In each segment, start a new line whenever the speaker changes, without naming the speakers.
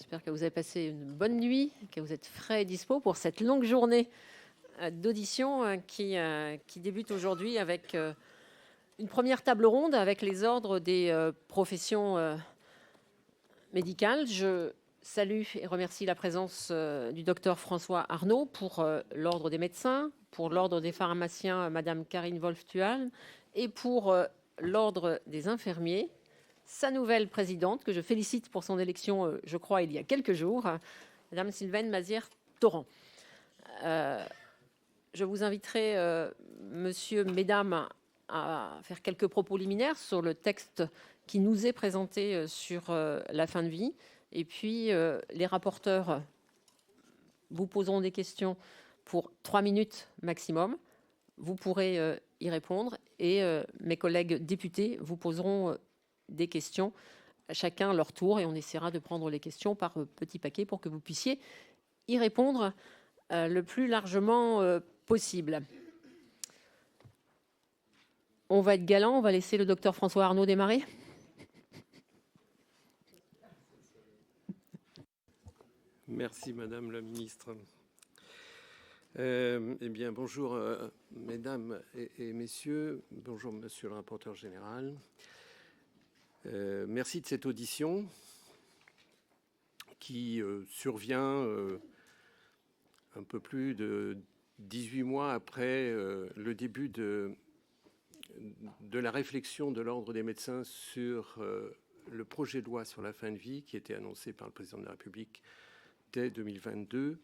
J'espère que vous avez passé une bonne nuit, que vous êtes frais et dispo pour cette longue journée d'audition qui débute aujourd'hui avec une première table ronde avec les ordres des professions médicales. Je salue et remercie la présence du docteur François Arnaud pour l'ordre des médecins, pour l'ordre des pharmaciens, Madame Karine Wolf-Thual, et pour l'ordre des infirmiers. Sa nouvelle présidente, que je félicite pour son élection, je crois, il y a quelques jours, Madame Sylvaine Mazières-Torrent. Je vous inviterai, monsieur, mesdames, à faire quelques propos liminaires sur le texte qui nous est présenté sur la fin de vie. Et puis, les rapporteurs vous poseront des questions pour 3 minutes maximum. Vous pourrez y répondre et mes collègues députés vous poseront des questions, chacun leur tour, et on essaiera de prendre les questions par petits paquets pour que vous puissiez y répondre le plus largement possible. On va être galant, on va laisser le docteur François Arnaud démarrer.
Merci Madame la Ministre. Eh bien, bonjour Mesdames et Messieurs, bonjour Monsieur le rapporteur général. Merci de cette audition qui survient un peu plus de 18 mois après le début de la réflexion de l'Ordre des médecins sur le projet de loi sur la fin de vie qui était annoncé par le Président de la République dès 2022.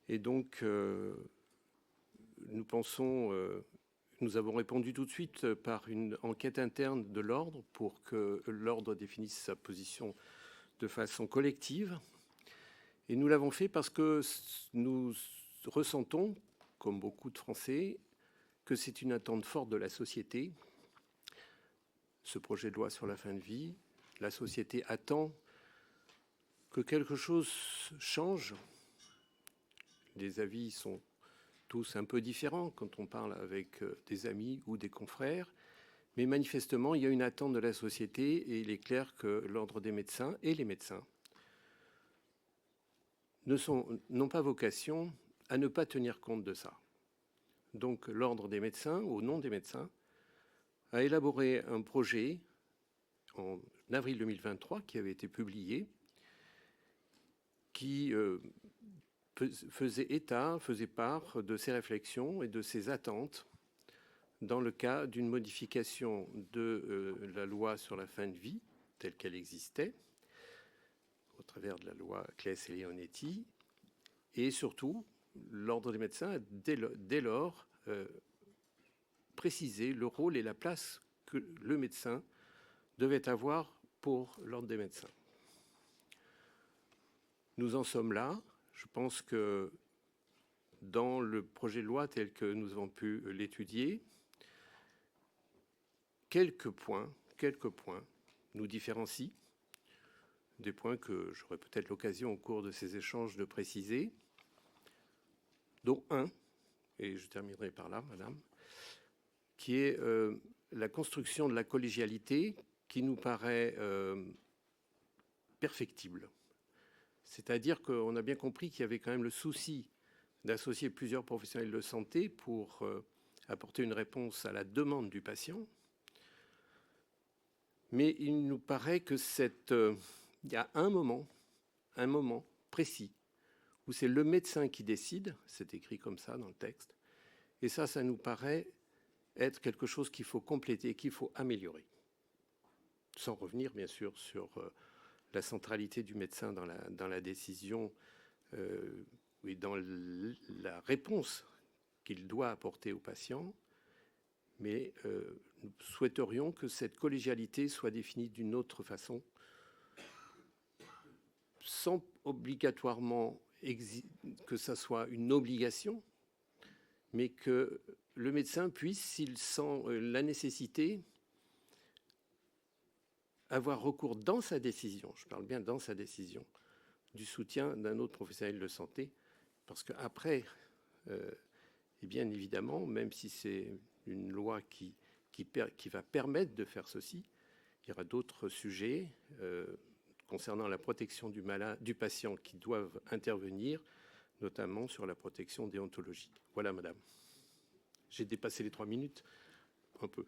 Et donc, nous pensons, nous avons répondu tout de suite par une enquête interne de l'Ordre pour que l'Ordre définisse sa position de façon collective. Et nous l'avons fait parce que nous ressentons, comme beaucoup de Français, que c'est une attente forte de la société, ce projet de loi sur la fin de vie. La société attend que quelque chose change. Les avis sont tous un peu différents quand on parle avec des amis ou des confrères, mais manifestement, il y a une attente de la société et il est clair que l'Ordre des médecins et les médecins n'ont pas vocation à ne pas tenir compte de ça. Donc l'Ordre des médecins, au nom des médecins, a élaboré un projet en avril 2023 qui avait été publié, qui faisait part de ses réflexions et de ses attentes dans le cas d'une modification de la loi sur la fin de vie telle qu'elle existait au travers de la loi Claes et Leonetti, et surtout l'Ordre des médecins a dès lors précisé le rôle et la place que le médecin devait avoir pour l'Ordre des médecins. Nous en sommes là. Je pense que dans le projet de loi tel que nous avons pu l'étudier, quelques points nous différencient, des points que j'aurai peut-être l'occasion au cours de ces échanges de préciser, dont un, et je terminerai par là, Madame, qui est la construction de la collégialité qui nous paraît perfectible. C'est-à-dire qu'on a bien compris qu'il y avait quand même le souci d'associer plusieurs professionnels de santé pour apporter une réponse à la demande du patient. Mais il nous paraît que il y a un moment précis, où c'est le médecin qui décide, c'est écrit comme ça dans le texte, et ça nous paraît être quelque chose qu'il faut compléter, qu'il faut améliorer. Sans revenir, bien sûr, sur la centralité du médecin dans la décision et dans la réponse qu'il doit apporter au patient, mais nous souhaiterions que cette collégialité soit définie d'une autre façon, sans obligatoirement que ça soit une obligation, mais que le médecin puisse, s'il sent la nécessité, avoir recours dans sa décision, je parle bien dans sa décision, du soutien d'un autre professionnel de santé, parce qu'après, et bien évidemment, même si c'est une loi qui va permettre de faire ceci, il y aura d'autres sujets concernant la protection du patient qui doivent intervenir, notamment sur la protection déontologique. Voilà, madame. J'ai dépassé les 3 minutes, un peu.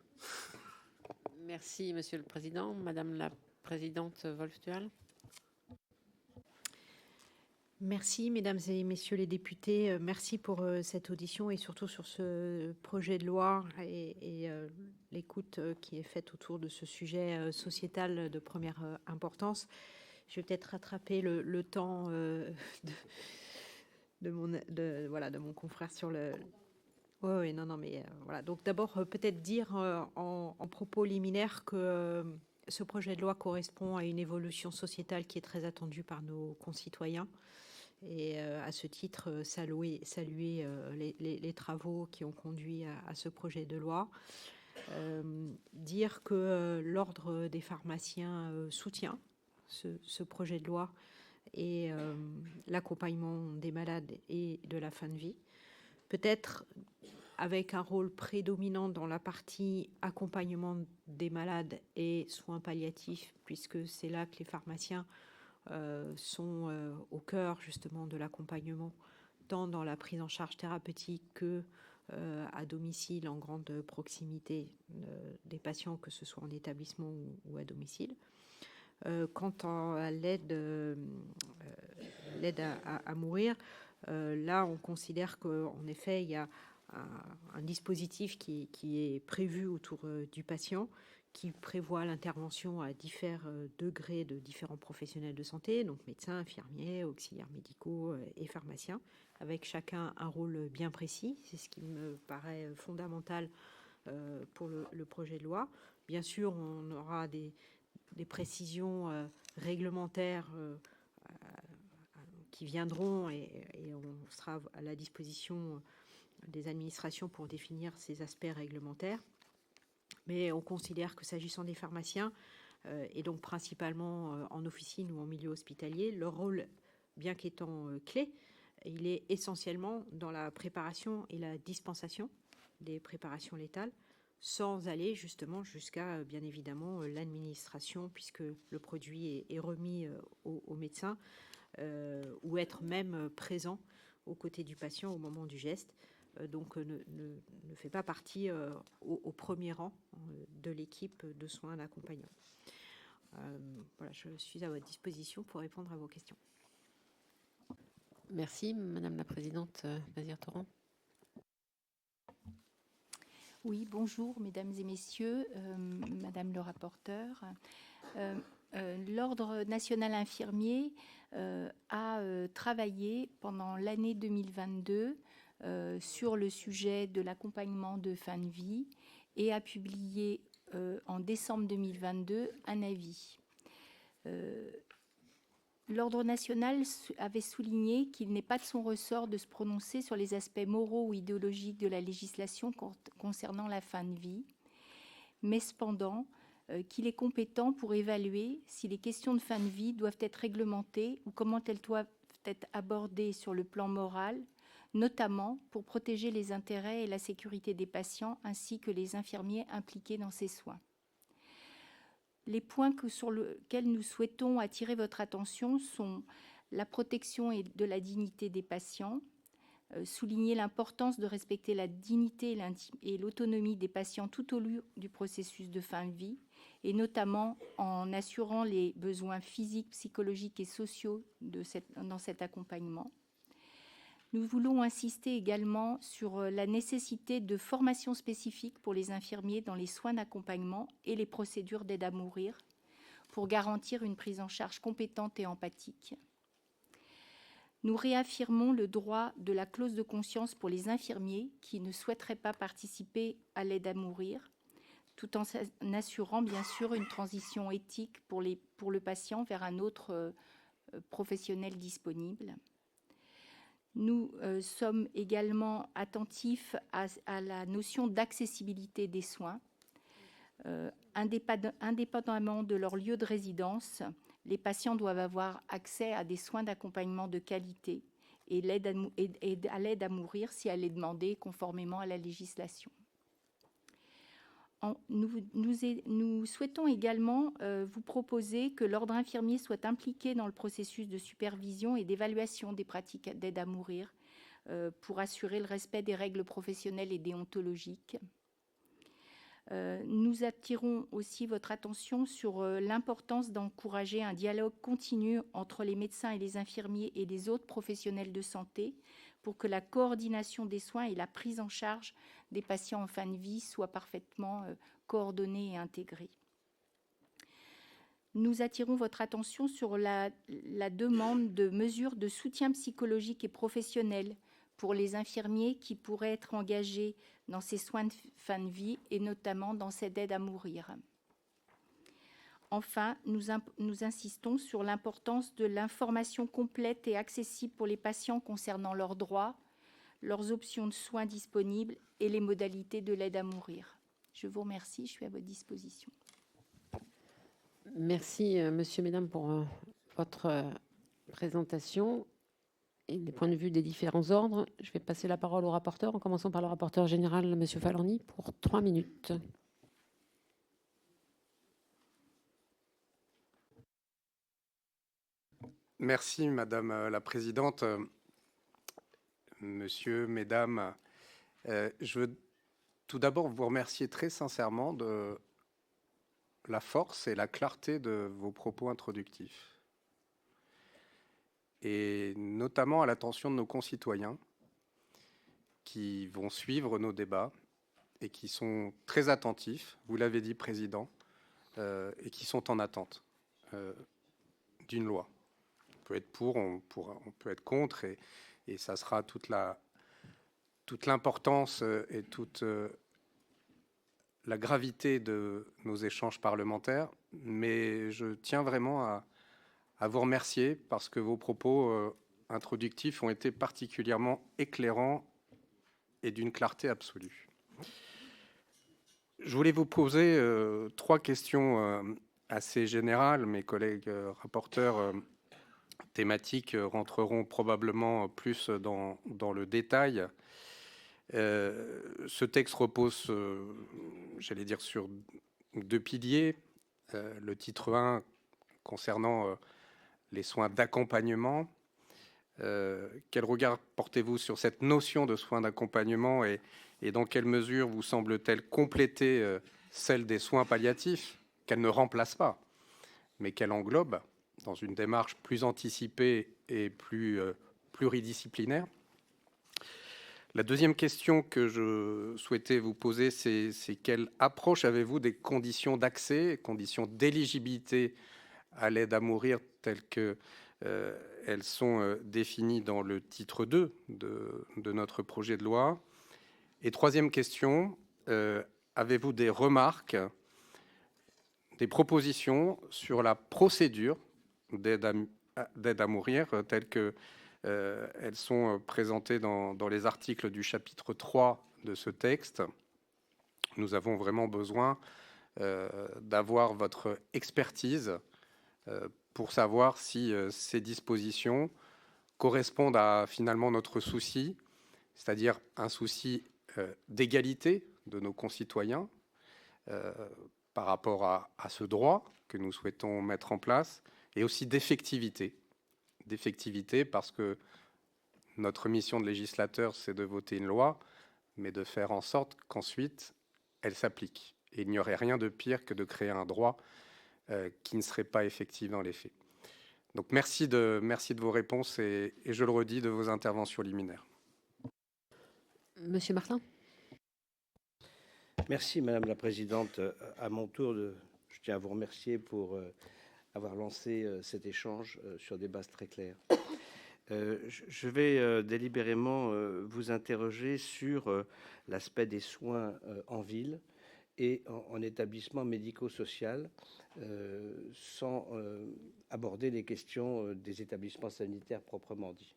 Merci, Monsieur le Président. Madame la Présidente Wolff-Tual.
Merci, mesdames et messieurs les députés. Merci pour cette audition et surtout sur ce projet de loi et l'écoute qui est faite autour de ce sujet sociétal de première importance. Je vais peut-être rattraper le temps de mon confrère sur le... Oui, non, mais voilà. Donc d'abord, peut-être dire en propos liminaire que ce projet de loi correspond à une évolution sociétale qui est très attendue par nos concitoyens. Et à ce titre, saluer les travaux qui ont conduit à ce projet de loi. Dire que l'Ordre des pharmaciens soutient ce projet de loi et l'accompagnement des malades et de la fin de vie. Peut-être avec un rôle prédominant dans la partie accompagnement des malades et soins palliatifs, puisque c'est là que les pharmaciens sont au cœur justement de l'accompagnement, tant dans la prise en charge thérapeutique que à domicile en grande proximité des patients, que ce soit en établissement ou à domicile. Quant à l'aide à mourir, là on considère qu'en effet il y a un dispositif qui est prévu autour du patient, qui prévoit l'intervention à divers degrés de différents professionnels de santé, donc médecins, infirmiers, auxiliaires médicaux et pharmaciens, avec chacun un rôle bien précis. C'est ce qui me paraît fondamental pour le projet de loi. Bien sûr, on aura des précisions réglementaires qui viendront et on sera à la disposition des administrations pour définir ces aspects réglementaires. Mais on considère que s'agissant des pharmaciens, et donc principalement en officine ou en milieu hospitalier, leur rôle, bien qu'étant clé, il est essentiellement dans la préparation et la dispensation des préparations létales, sans aller justement jusqu'à, bien évidemment, l'administration, puisque le produit est remis au médecin, ou être même présent aux côtés du patient au moment du geste. Donc ne fait pas partie au premier rang de l'équipe de soins d'accompagnement. Voilà, je suis à votre disposition pour répondre à vos questions.
Merci, Madame la Présidente Bazir-Torrent.
Oui, bonjour, mesdames et messieurs, Madame le rapporteur. L'Ordre national infirmier a travaillé pendant l'année 2022 sur le sujet de l'accompagnement de fin de vie et a publié en décembre 2022 un avis. L'Ordre national avait souligné qu'il n'est pas de son ressort de se prononcer sur les aspects moraux ou idéologiques de la législation concernant la fin de vie, mais cependant qu'il est compétent pour évaluer si les questions de fin de vie doivent être réglementées ou comment elles doivent être abordées sur le plan moral, notamment pour protéger les intérêts et la sécurité des patients ainsi que les infirmiers impliqués dans ces soins. Les points sur lesquels nous souhaitons attirer votre attention sont la protection de la dignité des patients, souligner l'importance de respecter la dignité et l'autonomie des patients tout au long du processus de fin de vie, et notamment en assurant les besoins physiques, psychologiques et sociaux dans cet accompagnement. Nous voulons insister également sur la nécessité de formation spécifique pour les infirmiers dans les soins d'accompagnement et les procédures d'aide à mourir pour garantir une prise en charge compétente et empathique. Nous réaffirmons le droit de la clause de conscience pour les infirmiers qui ne souhaiteraient pas participer à l'aide à mourir, tout en assurant bien sûr une transition éthique pour le patient vers un autre professionnel disponible. Nous sommes également attentifs à la notion d'accessibilité des soins. Indépendamment de leur lieu de résidence, les patients doivent avoir accès à des soins d'accompagnement de qualité et à l'aide à mourir si elle est demandée conformément à la législation. Nous souhaitons également vous proposer que l'ordre infirmier soit impliqué dans le processus de supervision et d'évaluation des pratiques d'aide à mourir pour assurer le respect des règles professionnelles et déontologiques. Nous attirons aussi votre attention sur l'importance d'encourager un dialogue continu entre les médecins et les infirmiers et les autres professionnels de santé pour que la coordination des soins et la prise en charge des patients en fin de vie soient parfaitement coordonnées et intégrées. Nous attirons votre attention sur la demande de mesures de soutien psychologique et professionnel pour les infirmiers qui pourraient être engagés dans ces soins de fin de vie et notamment dans cette aide à mourir. Enfin, nous insistons sur l'importance de l'information complète et accessible pour les patients concernant leurs droits, leurs options de soins disponibles et les modalités de l'aide à mourir. Je vous remercie, je suis à votre disposition.
Merci, monsieur, mesdames, pour votre présentation et les points de vue des différents ordres. Je vais passer la parole au rapporteur, en commençant par le rapporteur général, monsieur Falorni, pour 3 minutes.
Merci, Madame la Présidente. Monsieur, Mesdames, je veux tout d'abord vous remercier très sincèrement de la force et la clarté de vos propos introductifs, et notamment à l'attention de nos concitoyens qui vont suivre nos débats et qui sont très attentifs, vous l'avez dit, Président, et qui sont en attente d'une loi. On peut être pour, on peut être contre, et ça sera toute l'importance et toute la gravité de nos échanges parlementaires. Mais je tiens vraiment à vous remercier parce que vos propos introductifs ont été particulièrement éclairants et d'une clarté absolue. Je voulais vous poser 3 questions assez générales. Mes collègues rapporteurs thématiques rentreront probablement plus dans le détail. Ce texte repose, j'allais dire, sur 2 piliers. Le titre 1 concernant les soins d'accompagnement. Quel regard portez-vous sur cette notion de soins d'accompagnement et dans quelle mesure vous semble-t-elle compléter celle des soins palliatifs, qu'elle ne remplace pas, mais qu'elle englobe dans une démarche plus anticipée et plus pluridisciplinaire? La deuxième question que je souhaitais vous poser, c'est quelle approche avez-vous des conditions d'accès, conditions d'éligibilité à l'aide à mourir telles qu'elles sont définies dans le titre 2 de notre projet de loi? Et troisième question, avez-vous des remarques, des propositions sur la procédure d'aide à mourir telles qu'elles sont présentées dans les articles du chapitre 3 de ce texte? Nous avons vraiment besoin d'avoir votre expertise pour savoir si ces dispositions correspondent à finalement notre souci, c'est-à-dire un souci d'égalité de nos concitoyens par rapport à ce droit que nous souhaitons mettre en place, et aussi d'effectivité parce que notre mission de législateur, c'est de voter une loi, mais de faire en sorte qu'ensuite elle s'applique. Et il n'y aurait rien de pire que de créer un droit qui ne serait pas effectif dans les faits. Donc merci de vos réponses et je le redis, de vos interventions liminaires.
Monsieur Martin.
Merci Madame la Présidente. À mon tour, je tiens à vous remercier pour avoir lancé cet échange sur des bases très claires. Je vais délibérément vous interroger sur l'aspect des soins en ville et en établissement médico-social, sans aborder les questions des établissements sanitaires proprement dit.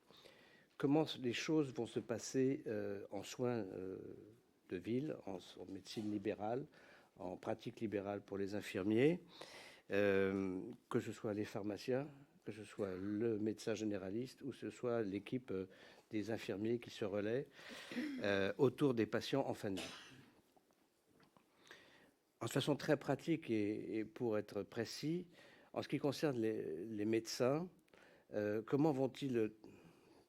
Comment les choses vont se passer en soins de ville, en médecine libérale, en pratique libérale pour les infirmiers, que ce soit les pharmaciens, que ce soit le médecin généraliste ou ce soit l'équipe des infirmiers qui se relaient autour des patients en fin de vie. de façon très pratique et pour être précis, en ce qui concerne les médecins, comment vont-ils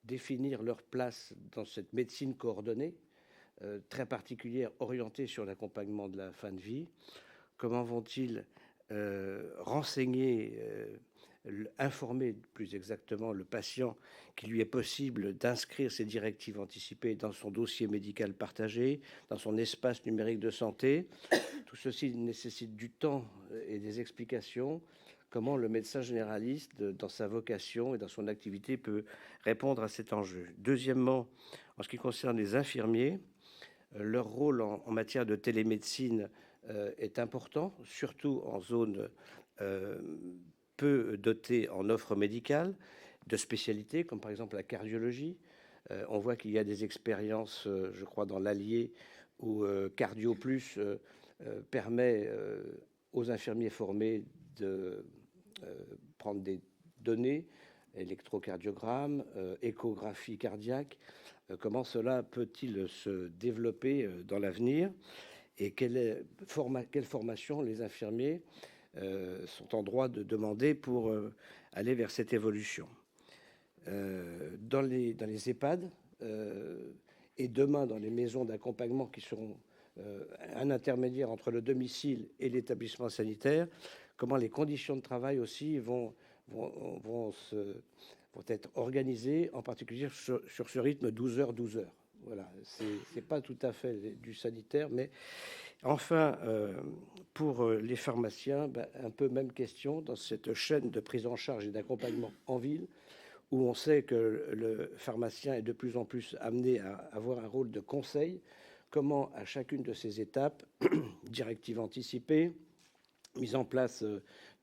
définir leur place dans cette médecine coordonnée, très particulière, orientée sur l'accompagnement de la fin de vie? Comment vont-ils renseigner, informer plus exactement le patient qu'il lui est possible d'inscrire ses directives anticipées dans son dossier médical partagé, dans son espace numérique de santé? Tout ceci nécessite du temps et des explications. Comment le médecin généraliste, dans sa vocation et dans son activité, peut répondre à cet enjeu? Deuxièmement, en ce qui concerne les infirmiers, leur rôle en matière de télémédecine est important, surtout en zone peu dotée en offres médicales, de spécialités, comme par exemple la cardiologie. On voit qu'il y a des expériences, je crois, dans l'Allier, où Cardio Plus permet aux infirmiers formés de prendre des données, électrocardiogramme, échographie cardiaque. Comment cela peut-il se développer dans l'avenir, et quelle formation les infirmiers sont en droit de demander pour aller vers cette évolution? Dans les EHPAD et demain dans les maisons d'accompagnement qui seront un intermédiaire entre le domicile et l'établissement sanitaire, comment les conditions de travail aussi vont être organisées, en particulier sur ce rythme 12 heures, 12 heures. Voilà, c'est pas tout à fait du sanitaire, mais enfin, pour les pharmaciens, un peu même question dans cette chaîne de prise en charge et d'accompagnement en ville, où on sait que le pharmacien est de plus en plus amené à avoir un rôle de conseil. Comment, à chacune de ces étapes, directive anticipée, mise en place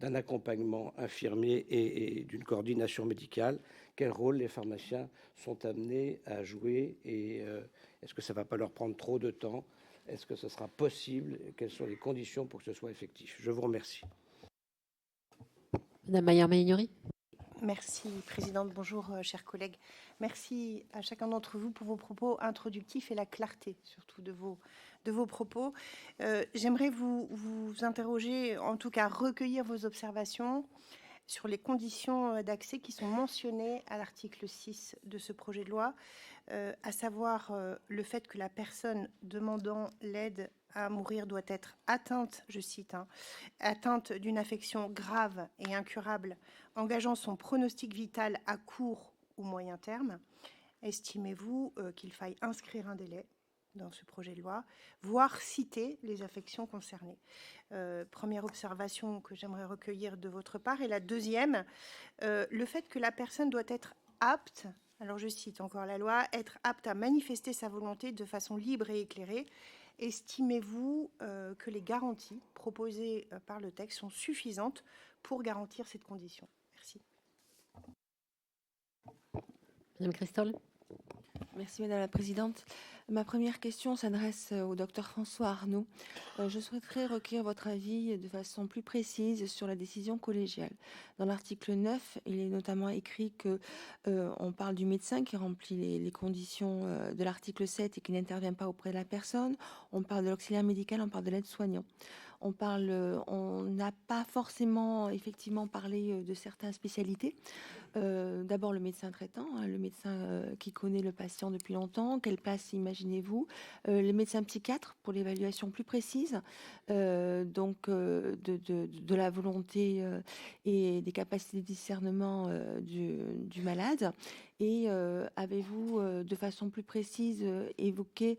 d'un accompagnement infirmier et d'une coordination médicale, quel rôle les pharmaciens sont amenés à jouer, et est-ce que ça ne va pas leur prendre trop de temps? Est-ce que ce sera possible? Quelles sont les conditions pour que ce soit effectif? Je vous remercie.
Madame Maillard-Malignory.
Merci, Présidente. Bonjour, chers collègues. Merci à chacun d'entre vous pour vos propos introductifs et la clarté, surtout, de vos propos. J'aimerais vous interroger, en tout cas recueillir vos observations sur les conditions d'accès qui sont mentionnées à l'article 6 de ce projet de loi, à savoir le fait que la personne demandant l'aide à mourir doit être atteinte, je cite, atteinte d'une affection grave et incurable, engageant son pronostic vital à court ou moyen terme. Estimez-vous qu'il faille inscrire un délai dans ce projet de loi, voire citer les affections concernées? Première observation que j'aimerais recueillir de votre part. Et la deuxième, le fait que la personne doit être apte, alors je cite encore la loi, être apte à manifester sa volonté de façon libre et éclairée. Estimez-vous que les garanties proposées par le texte sont suffisantes pour garantir cette condition? Merci.
Madame Christol.
Merci Madame la Présidente. Ma première question s'adresse au docteur François Arnaud. Je souhaiterais recueillir votre avis de façon plus précise sur la décision collégiale. Dans l'article 9, il est notamment écrit que on parle du médecin qui remplit les conditions de l'article 7 et qui n'intervient pas auprès de la personne. On parle de l'auxiliaire médical, on parle de l'aide-soignant. On n'a pas forcément effectivement parlé de certaines spécialités. D'abord le médecin traitant, le médecin qui connaît le patient depuis longtemps. Quelle place imaginez-vous? Les médecins psychiatres pour l'évaluation plus précise de la volonté et des capacités de discernement du malade. Et avez-vous de façon plus précise évoqué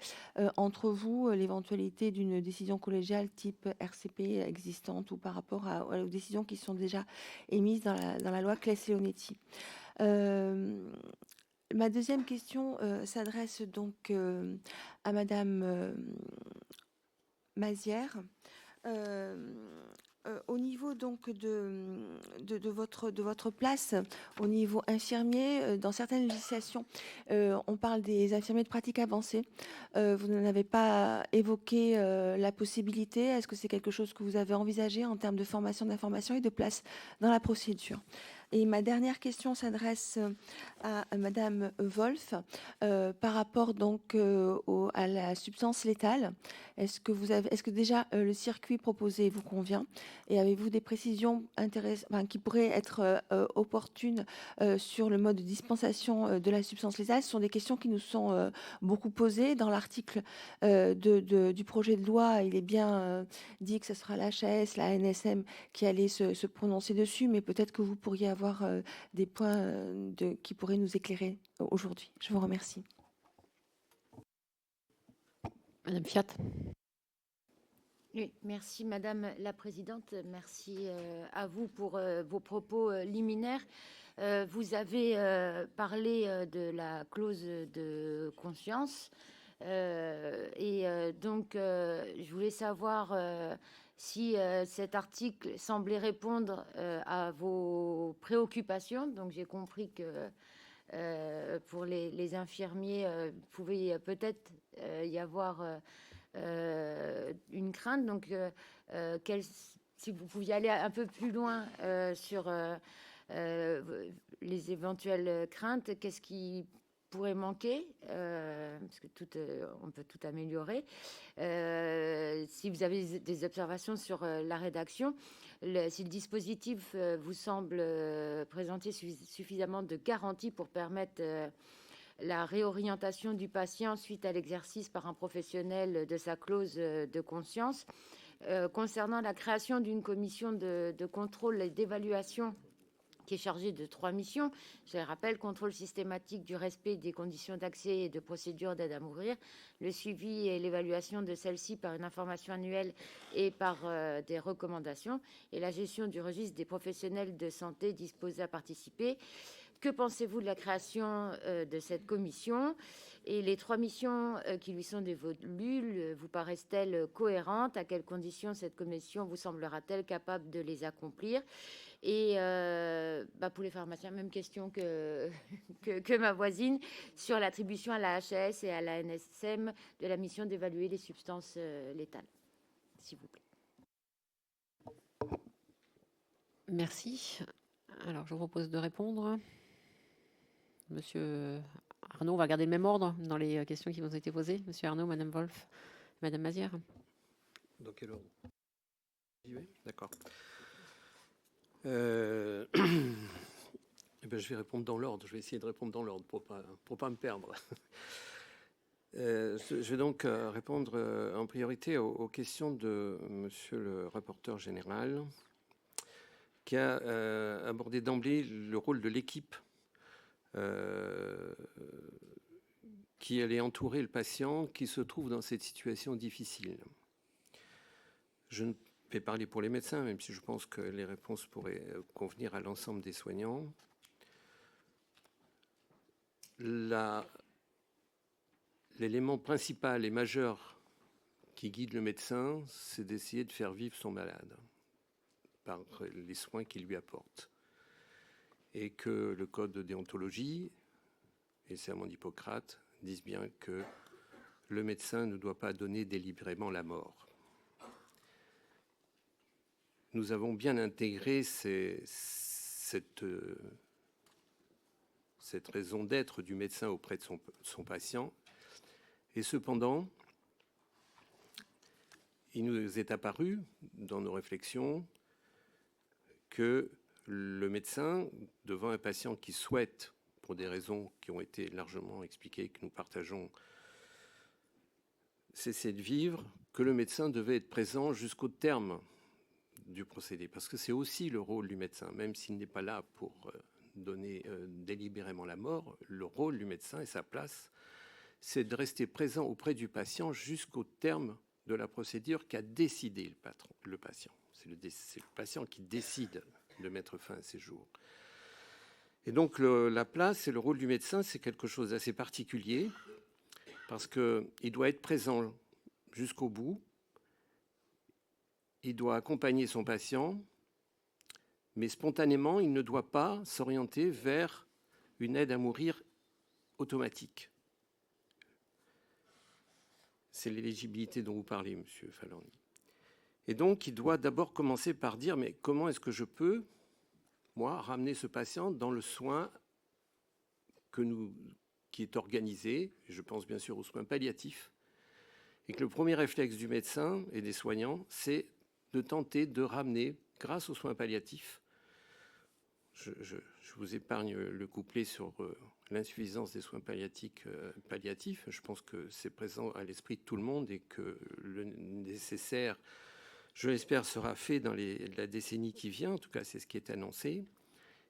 entre vous l'éventualité d'une décision collégiale type RCP existante ou par rapport aux décisions qui sont déjà émises dans la loi Claes-Leonetti? Ma deuxième question s'adresse donc à Madame Mazière. Au niveau donc de votre place au niveau infirmier, dans certaines législations, on parle des infirmiers de pratique avancée. Vous n'en avez pas évoqué la possibilité. Est-ce que c'est quelque chose que vous avez envisagé en termes de formation, d'information et de place dans la procédure? Et ma dernière question s'adresse à Madame Wolf par rapport donc à la substance létale. Est-ce que déjà le circuit proposé vous convient et avez-vous des précisions qui pourraient être opportunes sur le mode de dispensation de la substance létale? Ce sont des questions qui nous sont beaucoup posées. Dans l'article du projet de loi, il est bien dit que ce sera l'HAS, la NSM qui allait se prononcer dessus, mais peut-être que vous pourriez avoir des points qui pourraient nous éclairer aujourd'hui. Je vous remercie.
Madame Fiat.
Oui, merci Madame la Présidente, merci à vous pour vos propos liminaires. Vous avez parlé de la clause de conscience donc je voulais savoir si cet article semblait répondre à vos préoccupations. Donc j'ai compris que pour les infirmiers, pouvait peut-être y avoir une crainte. Donc, si vous pouviez aller un peu plus loin sur les éventuelles craintes, qu'est-ce qui pourrait manquer, parce que on peut tout améliorer. Si vous avez des observations sur la rédaction, si le dispositif vous semble présenter suffisamment de garanties pour permettre la réorientation du patient suite à l'exercice par un professionnel de sa clause de conscience. Concernant la création d'une commission de contrôle et d'évaluation qui est chargée de 3 missions, je rappelle: contrôle systématique du respect des conditions d'accès et de procédures d'aide à mourir, le suivi et l'évaluation de celle-ci par une information annuelle et par des recommandations, et la gestion du registre des professionnels de santé disposés à participer. Que pensez-vous de la création de cette commission? Et les 3 missions qui lui sont dévolues, vous paraissent-elles cohérentes? À quelles conditions cette commission vous semblera-t-elle capable de les accomplir? Et pour les pharmaciens, même question que ma voisine sur l'attribution à la HAS et à la NSM de la mission d'évaluer les substances létales, s'il vous plaît.
Merci. Alors, je vous propose de répondre. Monsieur Arnaud, on va garder le même ordre dans les questions qui vous ont été posées. Monsieur Arnaud, Madame Wolf, Madame Mazière.
Dans quel ordre? D'accord. Je vais répondre dans l'ordre. Je vais essayer de répondre dans l'ordre pour pas me perdre. Je vais donc répondre en priorité aux questions de Monsieur le rapporteur général, qui a abordé d'emblée le rôle de l'équipe qui allait entourer le patient qui se trouve dans cette situation difficile. Je ne vais parler pour les médecins, même si je pense que les réponses pourraient convenir à l'ensemble des soignants. L'élément principal et majeur qui guide le médecin, c'est d'essayer de faire vivre son malade par les soins qu'il lui apporte. Et que le code de déontologie et le serment d'Hippocrate disent bien que le médecin ne doit pas donner délibérément la mort. Nous avons bien intégré cette raison d'être du médecin auprès de son patient. Et cependant, il nous est apparu dans nos réflexions que le médecin, devant un patient qui souhaite, pour des raisons qui ont été largement expliquées, que nous partageons, cesser de vivre, que le médecin devait être présent jusqu'au terme du procédé. Parce que c'est aussi le rôle du médecin, même s'il n'est pas là pour donner délibérément la mort, le rôle du médecin et sa place, c'est de rester présent auprès du patient jusqu'au terme de la procédure qu'a décidé le patient. C'est le patient qui décide de mettre fin à ses jours. Et donc la place et le rôle du médecin, c'est quelque chose d'assez particulier parce qu'il doit être présent jusqu'au bout, il doit accompagner son patient, mais spontanément, il ne doit pas s'orienter vers une aide à mourir automatique. C'est l'éligibilité dont vous parlez, Monsieur Falorni. Et donc, il doit d'abord commencer par dire, mais comment est-ce que je peux moi, ramener ce patient dans le soin qui est organisé, je pense bien sûr aux soins palliatifs, et que le premier réflexe du médecin et des soignants, c'est de tenter de ramener, grâce aux soins palliatifs, je vous épargne le couplet sur l'insuffisance des soins palliatifs. Je pense que c'est présent à l'esprit de tout le monde et que le nécessaire, je l'espère, sera fait dans la décennie qui vient. En tout cas, c'est ce qui est annoncé.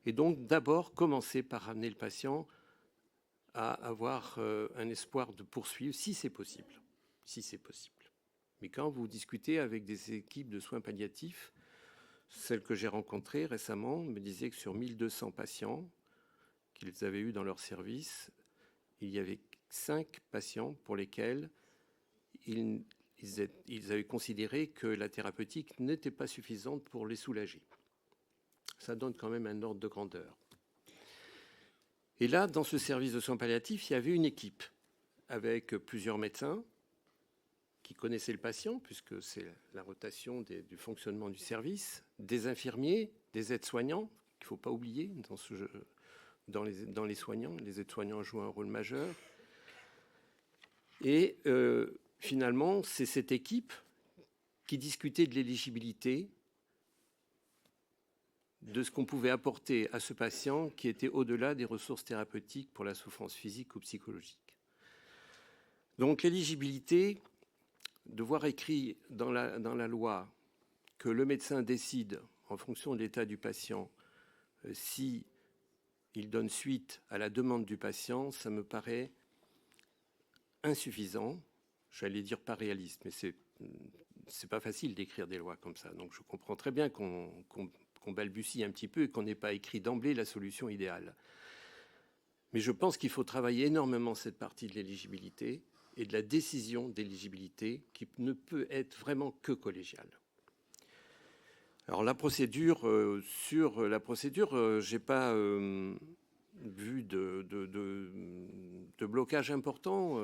Et donc, d'abord, commencer par ramener le patient à avoir un espoir de poursuivre, si c'est possible. Si c'est possible. Mais quand vous discutez avec des équipes de soins palliatifs, celles que j'ai rencontrées récemment me disaient que sur 1200 patients qu'ils avaient eus dans leur service, il y avait 5 patients pour lesquels ils avaient considéré que la thérapeutique n'était pas suffisante pour les soulager. Ça donne quand même un ordre de grandeur. Et là, dans ce service de soins palliatifs, il y avait une équipe avec plusieurs médecins qui connaissaient le patient, puisque c'est la rotation du fonctionnement du service, des infirmiers, des aides-soignants, qu'il ne faut pas oublier dans les soignants. Les aides-soignants jouent un rôle majeur. Et finalement, c'est cette équipe qui discutait de l'éligibilité, de ce qu'on pouvait apporter à ce patient qui était au-delà des ressources thérapeutiques pour la souffrance physique ou psychologique. Donc l'éligibilité, de voir écrit dans la loi que le médecin décide, en fonction de l'état du patient, si il donne suite à la demande du patient, ça me paraît insuffisant, j'allais dire pas réaliste, mais c'est pas facile d'écrire des lois comme ça. Donc je comprends très bien qu'on balbutie un petit peu et qu'on n'ait pas écrit d'emblée la solution idéale. Mais je pense qu'il faut travailler énormément cette partie de l'éligibilité et de la décision d'éligibilité qui ne peut être vraiment que collégiale. Alors la procédure, j'ai pas vu de blocage important.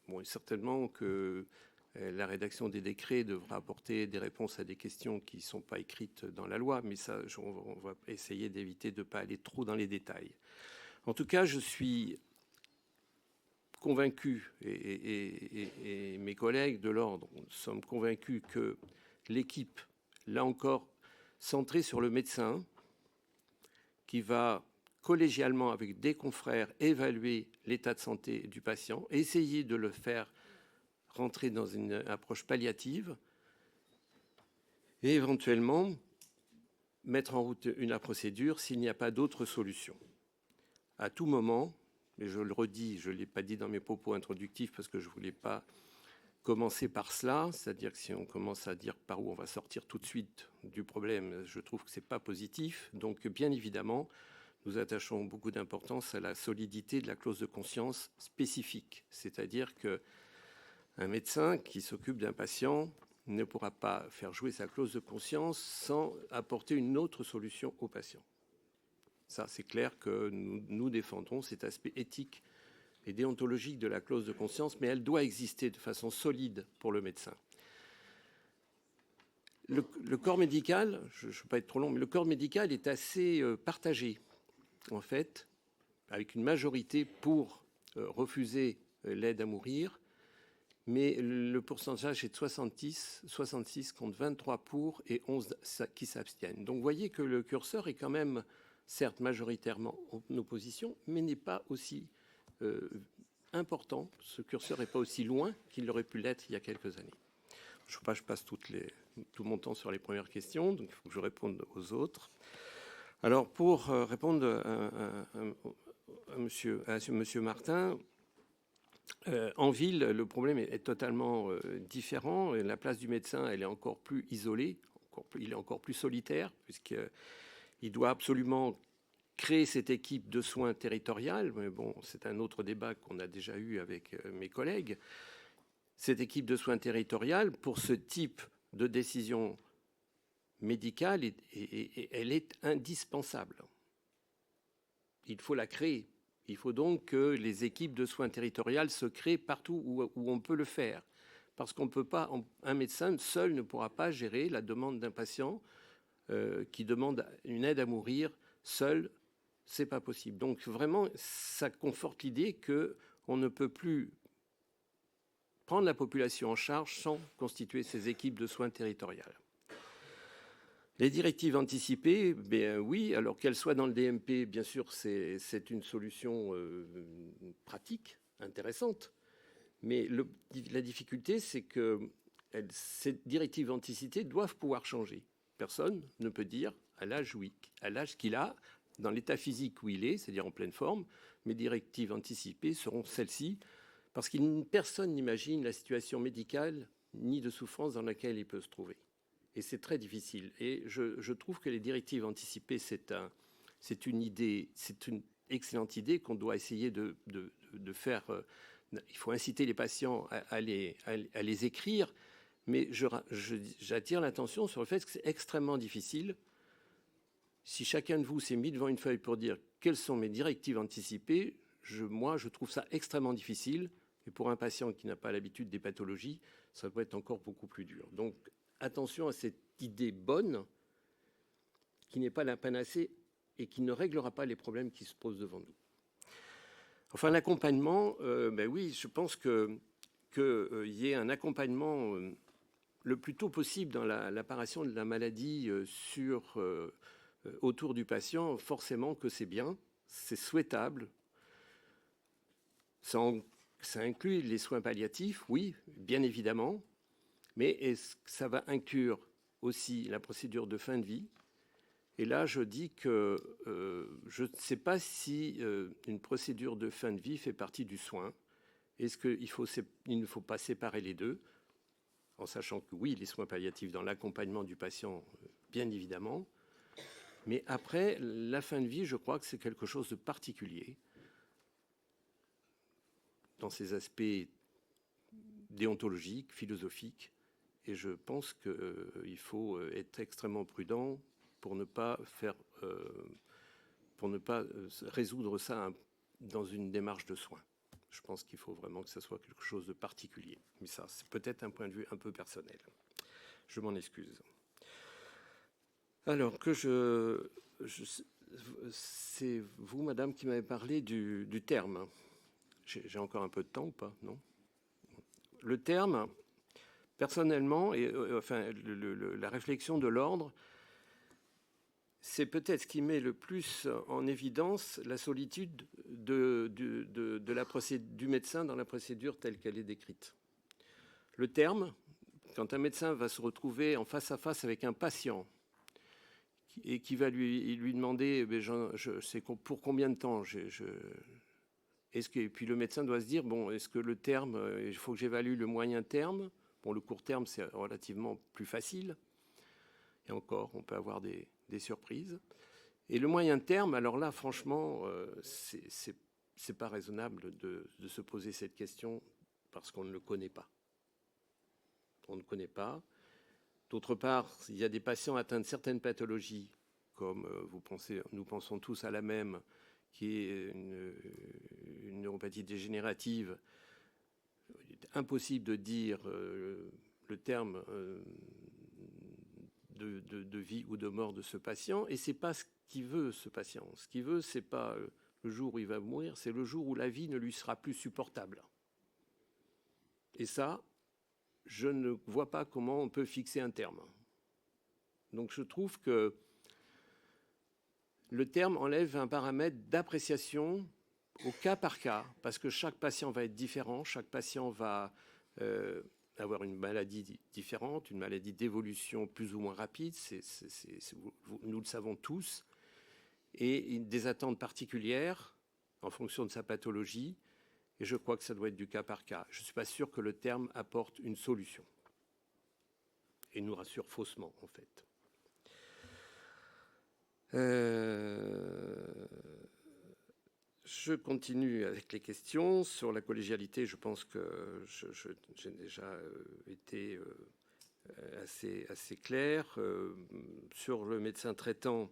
Bon, certainement que la rédaction des décrets devra apporter des réponses à des questions qui ne sont pas écrites dans la loi, mais ça, on va essayer d'éviter de ne pas aller trop dans les détails. En tout cas, je suis convaincu, et mes collègues de l'ordre sommes convaincus que l'équipe, là encore, centrée sur le médecin, qui va collégialement avec des confrères évaluer l'état de santé du patient, essayer de le faire rentrer dans une approche palliative et éventuellement mettre en route la procédure s'il n'y a pas d'autre solution. À tout moment, et je le redis, je ne l'ai pas dit dans mes propos introductifs parce que je ne voulais pas commencer par cela, c'est-à-dire que si on commence à dire par où on va sortir tout de suite du problème, je trouve que ce n'est pas positif. Donc bien évidemment, nous attachons beaucoup d'importance à la solidité de la clause de conscience spécifique, c'est-à-dire qu'un médecin qui s'occupe d'un patient ne pourra pas faire jouer sa clause de conscience sans apporter une autre solution au patient. Ça, c'est clair que nous défendons cet aspect éthique et déontologique de la clause de conscience, mais elle doit exister de façon solide pour le médecin. Le corps médical, je ne veux pas être trop long, mais le corps médical est assez partagé, en fait, avec une majorité pour refuser l'aide à mourir, mais le pourcentage est de 66 contre 23 pour et 11 qui s'abstiennent. Donc vous voyez que le curseur est quand même, certes majoritairement en opposition, mais n'est pas aussi important. Ce curseur n'est pas aussi loin qu'il aurait pu l'être il y a quelques années. Je passe tout mon temps sur les premières questions, donc il faut que je réponde aux autres. Alors pour répondre à monsieur Martin, en ville, le problème est totalement différent. La place du médecin, elle est encore plus isolée, il est encore plus solitaire, puisqu'il doit absolument créer cette équipe de soins territoriale. Mais bon, c'est un autre débat qu'on a déjà eu avec mes collègues. Cette équipe de soins territoriale, pour ce type de décision médicale, elle est indispensable. Il faut la créer. Il faut donc que les équipes de soins territoriales se créent partout où on peut le faire. Parce qu'on ne peut pas, un médecin seul ne pourra pas gérer la demande d'un patient qui demande une aide à mourir seul, c'est pas possible. Donc vraiment, ça conforte l'idée qu'on ne peut plus prendre la population en charge sans constituer ces équipes de soins territoriales. Les directives anticipées, ben oui, alors qu'elles soient dans le DMP, bien sûr, c'est une solution pratique, intéressante. Mais la difficulté, c'est que ces directives anticipées doivent pouvoir changer. Personne ne peut dire, à l'âge qu'il a, dans l'état physique où il est, c'est-à-dire en pleine forme, mes directives anticipées seront celles-ci, parce que personne n'imagine la situation médicale ni de souffrance dans laquelle il peut se trouver. Et c'est très difficile. Et je trouve que les directives anticipées, c'est une excellente idée qu'on doit essayer de faire. Il faut inciter les patients à les écrire, mais j'attire l'attention sur le fait que c'est extrêmement difficile. Si chacun de vous s'est mis devant une feuille pour dire quelles sont mes directives anticipées, moi, je trouve ça extrêmement difficile. Et pour un patient qui n'a pas l'habitude des pathologies, ça doit être encore beaucoup plus dur. Donc, attention à cette idée bonne qui n'est pas la panacée et qui ne réglera pas les problèmes qui se posent devant nous. Enfin, l'accompagnement, ben oui, je pense qu'il y ait un accompagnement le plus tôt possible dans l'apparition de la maladie autour du patient. Forcément que c'est bien, c'est souhaitable. Ça inclut les soins palliatifs, oui, bien évidemment, mais est-ce que ça va inclure aussi la procédure de fin de vie? Et là, je dis que je ne sais pas si une procédure de fin de vie fait partie du soin. Est-ce qu'il ne faut pas séparer les deux, en sachant que oui, les soins palliatifs dans l'accompagnement du patient, bien évidemment, mais après, la fin de vie, je crois que c'est quelque chose de particulier dans ses aspects déontologiques, philosophiques, et je pense qu'il faut être extrêmement prudent pour ne pas résoudre ça dans une démarche de soins. Je pense qu'il faut vraiment que ça soit quelque chose de particulier. Mais ça, c'est peut-être un point de vue un peu personnel. Je m'en excuse. Alors c'est vous, madame, qui m'avez parlé du terme. J'ai encore un peu de temps ou pas? Non. Le terme, personnellement, et la réflexion de l'ordre, c'est peut-être ce qui met le plus en évidence la solitude du médecin dans la procédure telle qu'elle est décrite. Le terme, quand un médecin va se retrouver en face à face avec un patient et qui va lui demander c'est pour combien de temps et puis le médecin doit se dire, bon, est-ce que le terme, il faut que j'évalue le moyen terme. Bon, le court terme, c'est relativement plus facile. Et encore, on peut avoir des surprises. Et le moyen terme, alors là, franchement, c'est pas raisonnable de se poser cette question parce qu'on ne le connaît pas. On ne connaît pas. D'autre part, il y a des patients atteints de certaines pathologies, comme nous pensons tous à la même, qui est une neuropathie dégénérative. Il est impossible de dire le terme de vie ou de mort de ce patient, et c'est pas ce qu'il veut, ce patient. Ce qu'il veut, c'est pas le jour où il va mourir, c'est le jour où la vie ne lui sera plus supportable. Et ça, je ne vois pas comment on peut fixer un terme. Donc je trouve que le terme enlève un paramètre d'appréciation au cas par cas, parce que chaque patient va être différent, chaque patient va avoir une maladie différente, une maladie d'évolution plus ou moins rapide, nous le savons tous, et des attentes particulières en fonction de sa pathologie, et je crois que ça doit être du cas par cas. Je ne suis pas sûr que le terme apporte une solution, et nous rassure faussement, en fait. Je continue avec les questions. Sur la collégialité, je pense que j'ai déjà été assez clair. Sur le médecin traitant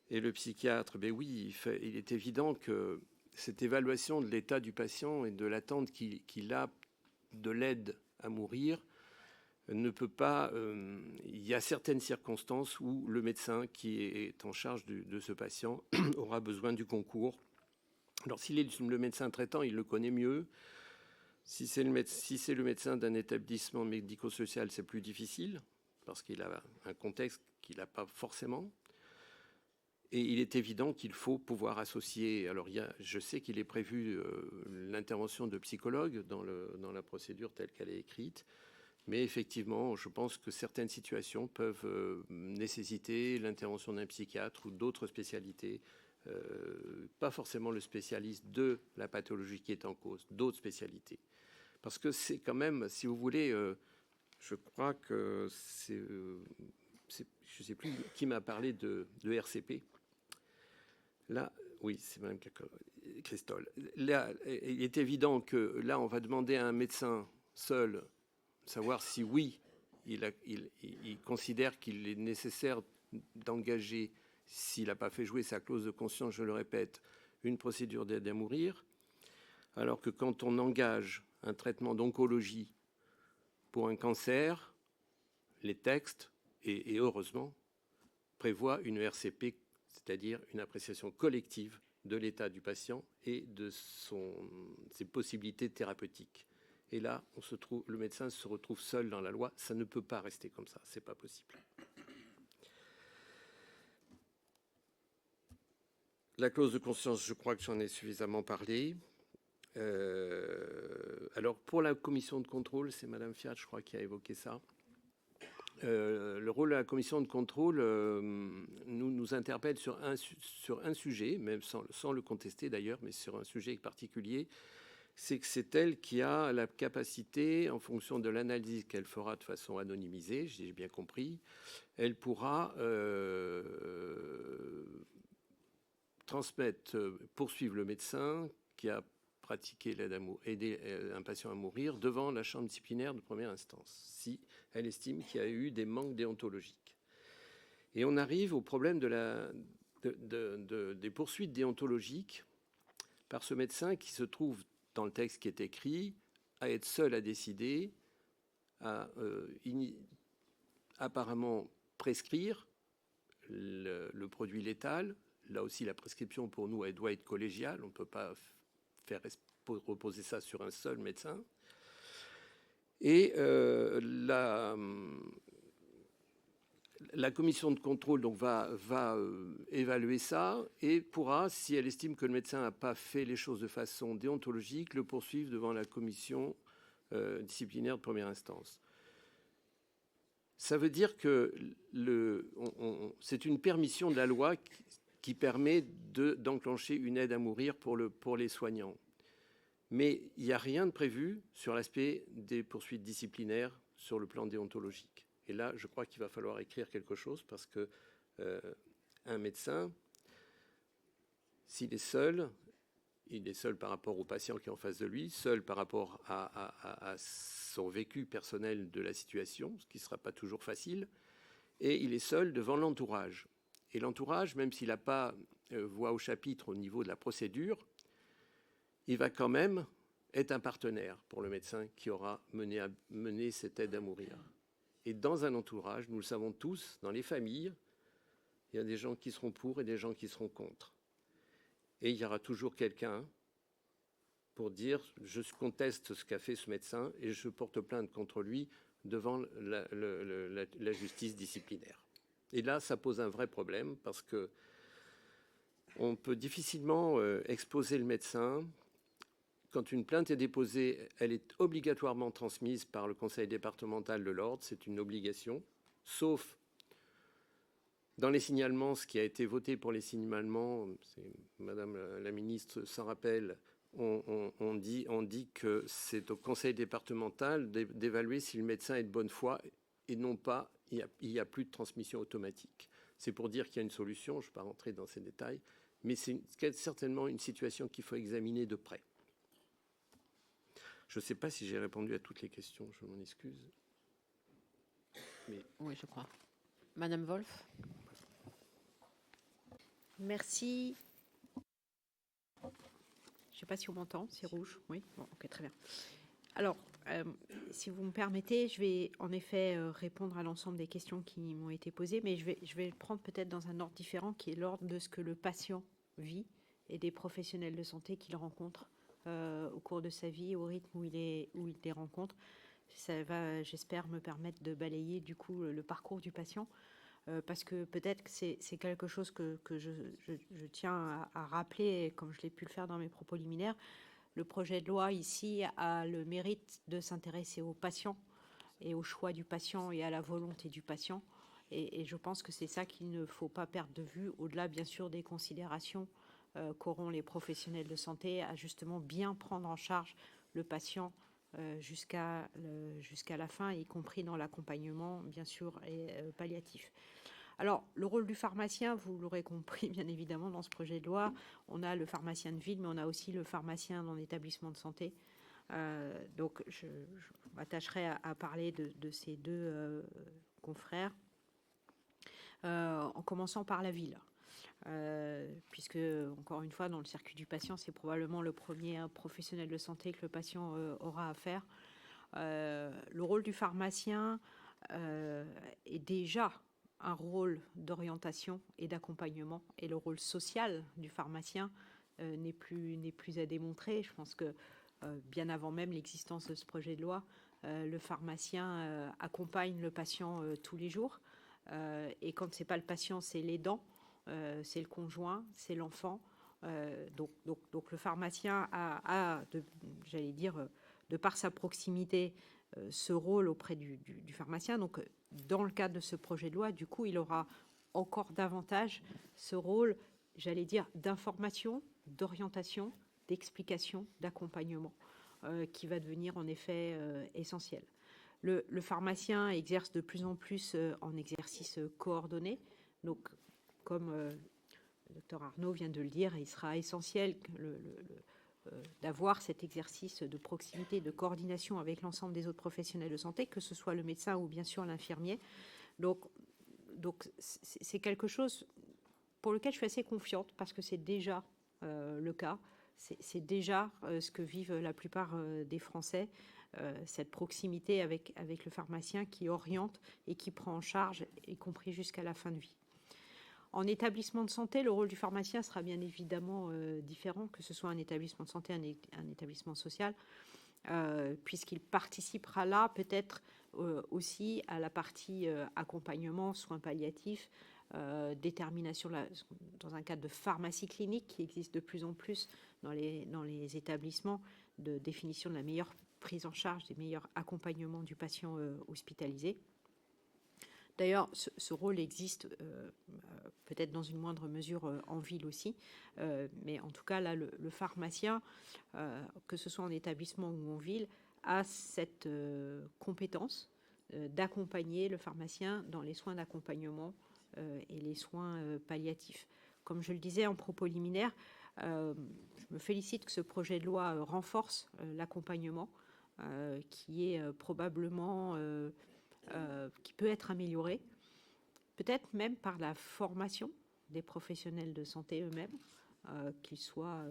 et le psychiatre, ben oui, il est évident que cette évaluation de l'état du patient et de l'attente qu'il a de l'aide à mourir ne peut pas... il y a certaines circonstances où le médecin qui est en charge de ce patient aura besoin du concours. Alors, s'il est le médecin traitant, il le connaît mieux. Si c'est le médecin d'un établissement médico-social, c'est plus difficile, parce qu'il a un contexte qu'il n'a pas forcément. Et il est évident qu'il faut pouvoir associer. Alors, je sais qu'il est prévu l'intervention de psychologues dans la procédure telle qu'elle est écrite. Mais effectivement, je pense que certaines situations peuvent nécessiter l'intervention d'un psychiatre ou d'autres spécialités. Pas forcément le spécialiste de la pathologie qui est en cause, d'autres spécialités. Parce que c'est quand même, si vous voulez, je crois que je ne sais plus qui m'a parlé de RCP. Là, oui, c'est Mme Christol. Là, il est évident que là, on va demander à un médecin seul savoir si oui, il considère qu'il est nécessaire d'engager, s'il n'a pas fait jouer sa clause de conscience, je le répète, une procédure d'aide à mourir, alors que quand on engage un traitement d'oncologie pour un cancer, les textes, et heureusement, prévoient une ERCP, c'est-à-dire une appréciation collective de l'état du patient et de ses possibilités thérapeutiques. Et là, le médecin se retrouve seul dans la loi. Ça ne peut pas rester comme ça. C'est pas possible. La clause de conscience, je crois que j'en ai suffisamment parlé. Alors, pour la commission de contrôle, c'est Madame Fiat, je crois, qui a évoqué ça. Le rôle de la commission de contrôle nous interpelle sur un sujet, même sans le contester d'ailleurs, mais sur un sujet particulier. C'est que c'est elle qui a la capacité, en fonction de l'analyse qu'elle fera de façon anonymisée, j'ai bien compris, elle pourra poursuivre le médecin qui a pratiqué l'aide à aider un patient à mourir devant la chambre disciplinaire de première instance, si elle estime qu'il y a eu des manques déontologiques. Et on arrive au problème des poursuites déontologiques par ce médecin qui se trouve dans le texte qui est écrit, à être seul à décider, à apparemment prescrire le produit létal. Là aussi, la prescription pour nous, elle doit être collégiale. On ne peut pas faire reposer ça sur un seul médecin. Et la commission de contrôle donc, va évaluer ça et pourra, si elle estime que le médecin n'a pas fait les choses de façon déontologique, le poursuivre devant la commission disciplinaire de première instance. Ça veut dire que c'est une permission de la loi qui permet d'enclencher une aide à mourir pour les soignants. Mais il n'y a rien de prévu sur l'aspect des poursuites disciplinaires sur le plan déontologique. Et là, je crois qu'il va falloir écrire quelque chose parce que un médecin, s'il est seul, il est seul par rapport au patient qui est en face de lui, seul par rapport à son vécu personnel de la situation, ce qui ne sera pas toujours facile, et il est seul devant l'entourage. Et l'entourage, même s'il n'a pas voix au chapitre au niveau de la procédure, il va quand même être un partenaire pour le médecin qui aura mené cette aide à mourir. Et dans un entourage, nous le savons tous, dans les familles, il y a des gens qui seront pour et des gens qui seront contre. Et il y aura toujours quelqu'un pour dire « je conteste ce qu'a fait ce médecin et je porte plainte contre lui devant la justice disciplinaire ». Et là, ça pose un vrai problème parce que on peut difficilement exposer le médecin. Quand une plainte est déposée, elle est obligatoirement transmise par le conseil départemental de l'ordre, c'est une obligation, sauf dans les signalements, ce qui a été voté pour les signalements, Madame la ministre s'en rappelle, on dit que c'est au conseil départemental d'évaluer si le médecin est de bonne foi et non pas, il n'y a plus de transmission automatique. C'est pour dire qu'il y a une solution, je ne vais pas rentrer dans ces détails, mais c'est certainement une situation qu'il faut examiner de près. Je ne sais pas si j'ai répondu à toutes les questions, je m'en excuse. Mais...
Oui, je crois. Madame Wolf.
Merci. Je ne sais pas si on m'entend, c'est rouge. Oui, bon, ok, très bien. Alors, si vous me permettez, je vais en effet répondre à l'ensemble des questions qui m'ont été posées, mais je vais le prendre peut-être dans un ordre différent, qui est l'ordre de ce que le patient vit et des professionnels de santé qu'il rencontre au cours de sa vie, au rythme où il les rencontre. Ça va, j'espère, me permettre de balayer du coup le parcours du patient, parce que peut-être que c'est quelque chose que je tiens à rappeler, comme je l'ai pu le faire dans mes propos liminaires. Le projet de loi ici a le mérite de s'intéresser aux patients et au choix du patient et à la volonté du patient. Et je pense que c'est ça qu'il ne faut pas perdre de vue, au-delà bien sûr des considérations qu'auront les professionnels de santé à justement bien prendre en charge le patient jusqu'à la fin, y compris dans l'accompagnement bien sûr et palliatif. Alors, le rôle du pharmacien, vous l'aurez compris, bien évidemment, dans ce projet de loi, on a le pharmacien de ville, mais on a aussi le pharmacien dans l'établissement de santé. Donc, je m'attacherai à parler de ces deux confrères, en commençant par la ville. Puisque, encore une fois, dans le circuit du patient, c'est probablement le premier professionnel de santé que le patient aura à faire. Le rôle du pharmacien est déjà un rôle d'orientation et d'accompagnement, et le rôle social du pharmacien n'est plus à démontrer. Je pense que bien avant même l'existence de ce projet de loi, le pharmacien accompagne le patient tous les jours, et quand c'est pas le patient, c'est l'aidant, c'est le conjoint, c'est l'enfant. Donc le pharmacien a j'allais dire, de par sa proximité, ce rôle auprès du pharmacien. Donc, dans le cadre de ce projet de loi, du coup, il aura encore davantage ce rôle, j'allais dire, d'information, d'orientation, d'explication, d'accompagnement, qui va devenir en effet essentiel. Le pharmacien exerce de plus en plus en exercice coordonné. Donc, comme le docteur Arnaud vient de le dire, il sera essentiel que d'avoir cet exercice de proximité, de coordination avec l'ensemble des autres professionnels de santé, que ce soit le médecin ou bien sûr l'infirmier. Donc c'est quelque chose pour lequel je suis assez confiante, parce que c'est déjà le cas. C'est déjà ce que vivent la plupart des Français, cette proximité avec le pharmacien qui oriente et qui prend en charge, y compris jusqu'à la fin de vie. En établissement de santé, le rôle du pharmacien sera bien évidemment différent, que ce soit un établissement de santé, un établissement social, puisqu'il participera là peut-être aussi à la partie accompagnement, soins palliatifs, détermination dans un cadre de pharmacie clinique qui existe de plus en plus dans les établissements, de définition de la meilleure prise en charge, des meilleurs accompagnements du patient hospitalisé. D'ailleurs, ce rôle existe peut-être dans une moindre mesure en ville aussi, mais en tout cas, là, le pharmacien, que ce soit en établissement ou en ville, a cette compétence d'accompagner le pharmacien dans les soins d'accompagnement et les soins palliatifs. Comme je le disais en propos liminaire, je me félicite que ce projet de loi renforce l'accompagnement, qui est probablement... qui peut être amélioré, peut-être même par la formation des professionnels de santé eux-mêmes, qu'ils soient,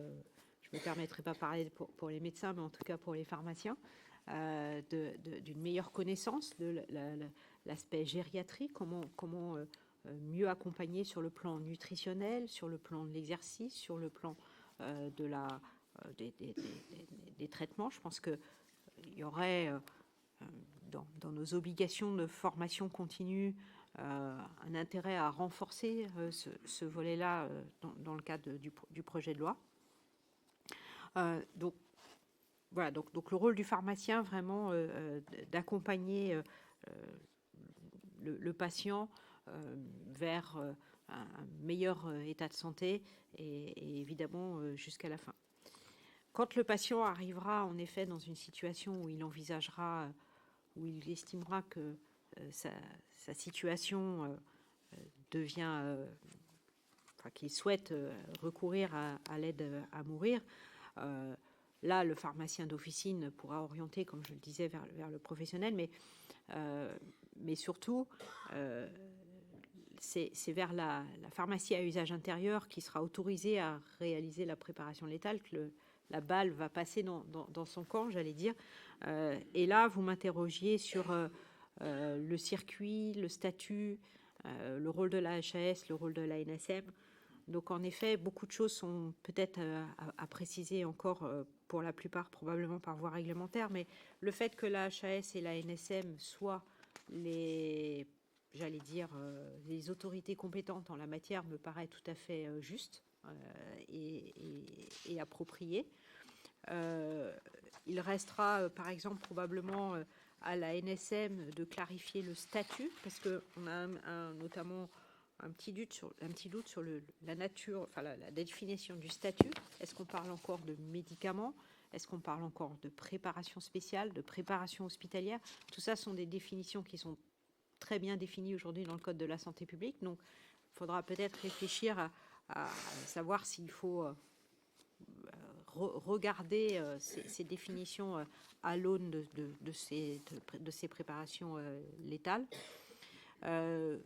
je ne me permettrai pas de parler pour les médecins, mais en tout cas pour les pharmaciens, d'une meilleure connaissance de l'aspect gériatrie, comment mieux accompagner sur le plan nutritionnel, sur le plan de l'exercice, sur le plan des traitements. Je pense qu'il y aurait... dans nos obligations de formation continue, un intérêt à renforcer ce volet-là dans le cadre du projet de loi. Donc, voilà, donc le rôle du pharmacien, vraiment, d'accompagner le patient vers un meilleur état de santé et évidemment jusqu'à la fin. Quand le patient arrivera en effet dans une situation où il envisagera, où il estimera que sa situation devient, qu'il souhaite recourir à l'aide à mourir, là, le pharmacien d'officine pourra orienter, comme je le disais, vers le professionnel, mais surtout, c'est vers la pharmacie à usage intérieur qui sera autorisée à réaliser la préparation létale que la balle va passer dans son camp, j'allais dire. Et là, vous m'interrogiez sur le circuit, le statut, le rôle de la HAS, le rôle de la NSM. Donc, en effet, beaucoup de choses sont peut-être à préciser encore, pour la plupart, probablement par voie réglementaire, mais le fait que la HAS et la NSM soient les autorités compétentes en la matière me paraît tout à fait juste et approprié. Il restera, par exemple, probablement à la NSM de clarifier le statut, parce qu'on a notamment un petit doute sur la nature, enfin la définition du statut. Est-ce qu'on parle encore de médicaments? Est-ce qu'on parle encore de préparation spéciale, de préparation hospitalière? Tout ça sont des définitions qui sont très bien définies aujourd'hui dans le Code de la santé publique. Donc, il faudra peut-être réfléchir à savoir s'il faut regarder ces définitions à l'aune de ces préparations létales.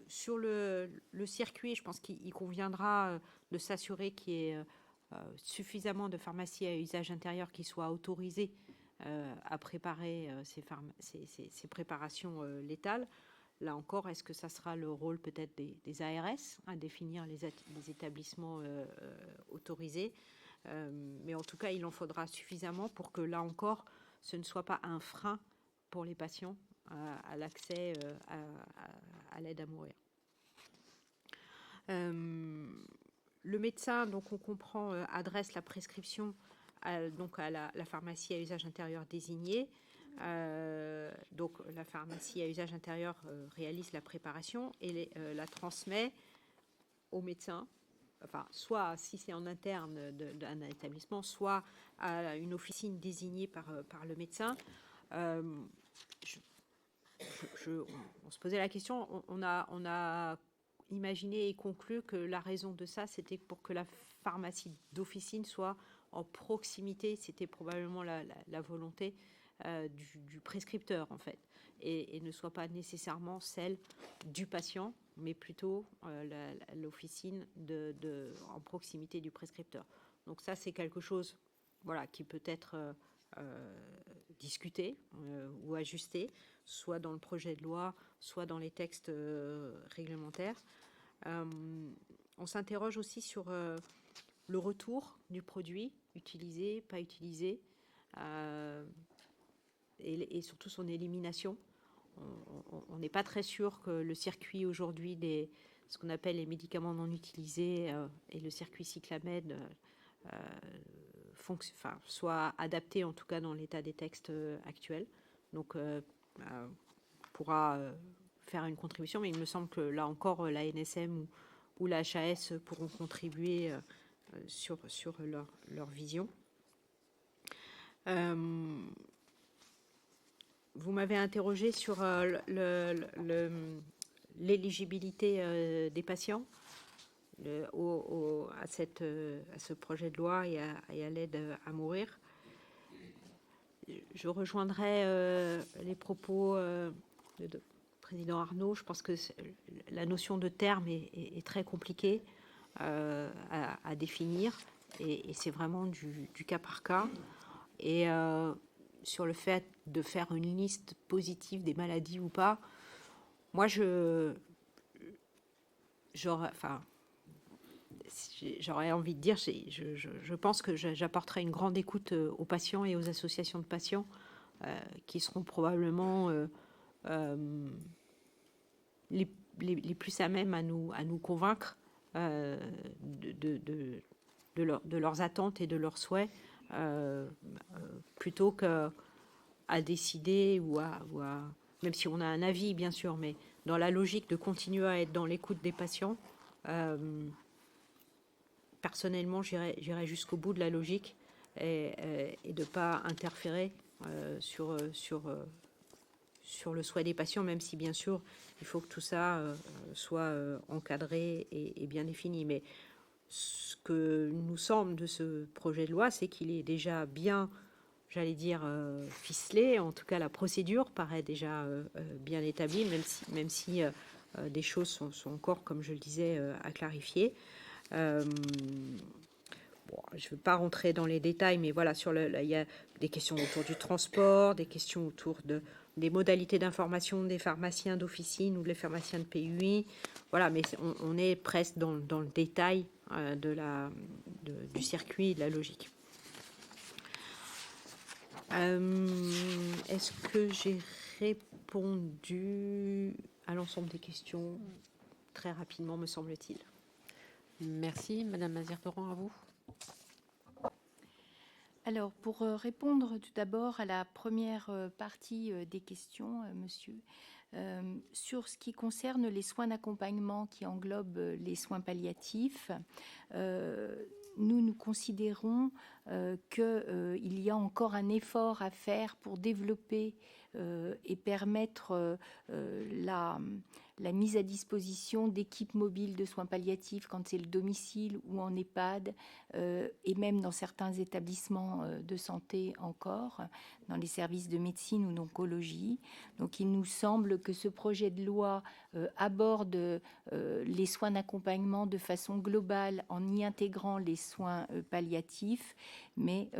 Sur le circuit, je pense qu'il conviendra de s'assurer qu'il y ait suffisamment de pharmacies à usage intérieur qui soient autorisées à préparer ces préparations létales. Là encore, est-ce que ça sera le rôle peut-être des ARS à définir les établissements autorisés? Mais en tout cas, il en faudra suffisamment pour que, là encore, ce ne soit pas un frein pour les patients à l'accès à l'aide à mourir. Le médecin, donc on comprend, adresse la prescription donc à la pharmacie à usage intérieur désignée. Donc la pharmacie à usage intérieur réalise la préparation et la transmet au médecin. Enfin, soit si c'est en interne d'un établissement, soit à une officine désignée par le médecin. On se posait la question, on a imaginé et conclu que la raison de ça, c'était pour que la pharmacie d'officine soit en proximité. C'était probablement la volonté du prescripteur, en fait, et ne soit pas nécessairement celle du patient, mais plutôt l'officine en proximité du prescripteur. Donc ça, c'est quelque chose, voilà, qui peut être discuté ou ajusté, soit dans le projet de loi, soit dans les textes réglementaires. On s'interroge aussi sur le retour du produit, utilisé, pas utilisé, et surtout son élimination. On n'est pas très sûr que le circuit aujourd'hui ce qu'on appelle les médicaments non utilisés et le circuit cyclamène soit adapté, en tout cas dans l'état des textes actuels. Donc, pourra faire une contribution, mais il me semble que là encore, la NSM ou la HAS pourront contribuer sur leur vision. Vous m'avez interrogé sur l'éligibilité des patients à ce projet de loi et à l'aide à mourir. Je rejoindrai les propos du président Arnaud. Je pense que la notion de terme est très compliquée à définir, et c'est vraiment du cas par cas. Et sur le fait de faire une liste positive des maladies ou pas, moi j'aurais envie de dire, je pense que j'apporterai une grande écoute aux patients et aux associations de patients qui seront probablement les plus à même à nous convaincre de leurs attentes et de leurs souhaits, plutôt qu'à décider ou à même si on a un avis bien sûr, mais dans la logique de continuer à être dans l'écoute des patients. Personnellement, j'irai jusqu'au bout de la logique et de ne pas interférer sur le souhait des patients, même si bien sûr il faut que tout ça soit encadré et bien défini. Mais ce que nous semble de ce projet de loi, c'est qu'il est déjà bien, j'allais dire, ficelé. En tout cas, la procédure paraît déjà bien établie, même si des choses sont encore, comme je le disais, à clarifier. Bon, je ne veux pas rentrer dans les détails, mais voilà, il y a des questions autour du transport, des questions autour des modalités d'information des pharmaciens d'officine ou des pharmaciens de PUI. Voilà, mais on est presque dans le détail du circuit, de la logique. Est-ce que j'ai répondu à l'ensemble des questions très rapidement, me semble-t-il?
Merci. Madame Mazir-Torrent, à vous.
Alors, pour répondre tout d'abord à la première partie des questions, monsieur, sur ce qui concerne les soins d'accompagnement qui englobent les soins palliatifs, nous considérons qu'il y a encore un effort à faire pour développer et permettre la mise à disposition d'équipes mobiles de soins palliatifs quand c'est le domicile ou en EHPAD, et même dans certains établissements de santé encore, dans les services de médecine ou d'oncologie. Donc il nous semble que ce projet de loi aborde les soins d'accompagnement de façon globale en y intégrant les soins palliatifs, mais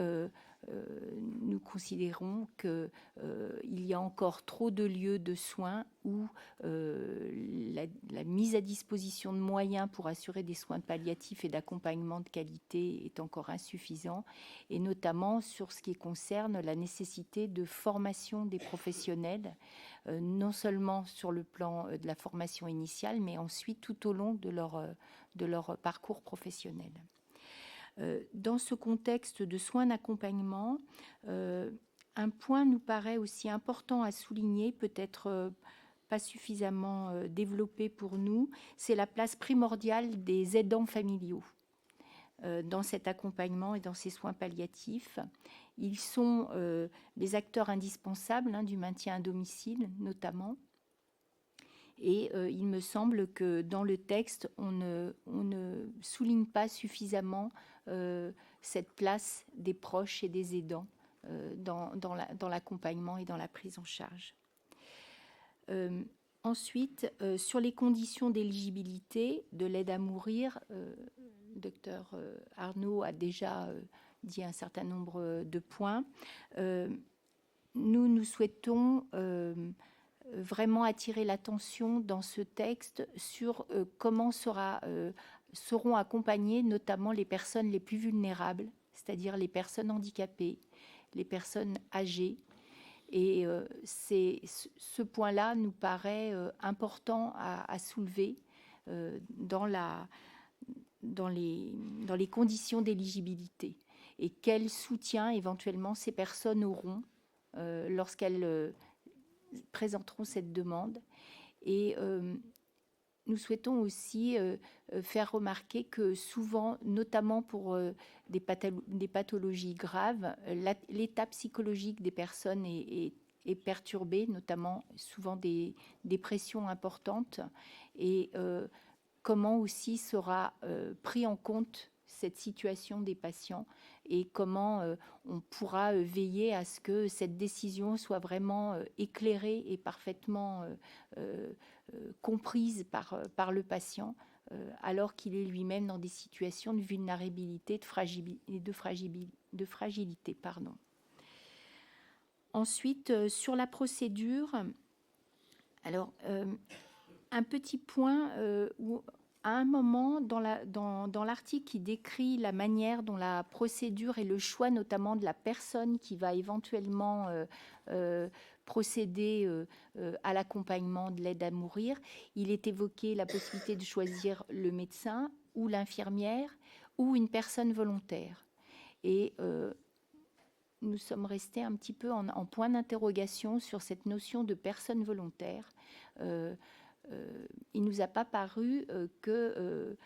nous considérons qu'il y a encore trop de lieux de soins où la mise à disposition de moyens pour assurer des soins palliatifs et d'accompagnement de qualité est encore insuffisant, et notamment sur ce qui concerne la nécessité de formation des professionnels, non seulement sur le plan de la formation initiale, mais ensuite tout au long de leur parcours professionnel. Dans ce contexte de soins d'accompagnement, un point nous paraît aussi important à souligner, peut-être pas suffisamment développé pour nous, c'est la place primordiale des aidants familiaux dans cet accompagnement et dans ces soins palliatifs. Ils sont des acteurs indispensables du maintien à domicile notamment. Et il me semble que dans le texte, on ne souligne pas suffisamment cette place des proches et des aidants dans l'accompagnement et dans la prise en charge. Ensuite, sur les conditions d'éligibilité de l'aide à mourir, le docteur Arnaud a déjà dit un certain nombre de points. Nous souhaitons vraiment attirer l'attention dans ce texte sur comment seront accompagnées notamment les personnes les plus vulnérables, c'est-à-dire les personnes handicapées, les personnes âgées. Et ce point-là nous paraît important à soulever dans les conditions d'éligibilité. Et quel soutien éventuellement ces personnes auront lorsqu'elles présenteront cette demande. Et nous souhaitons aussi faire remarquer que souvent, notamment pour des pathologies graves, l'état psychologique des personnes est perturbé, notamment souvent des dépressions importantes, et comment aussi sera pris en compte cette situation des patients et comment on pourra veiller à ce que cette décision soit vraiment éclairée et parfaitement comprise par le patient, alors qu'il est lui-même dans des situations de vulnérabilité, de fragilité. Ensuite, sur la procédure, alors un petit point où à un moment, dans l'article qui décrit la manière dont la procédure et le choix notamment de la personne qui va éventuellement procéder à l'accompagnement de l'aide à mourir, il est évoqué la possibilité de choisir le médecin ou l'infirmière ou une personne volontaire. Et nous sommes restés un petit peu en point d'interrogation sur cette notion de personne volontaire. Il ne nous a pas paru que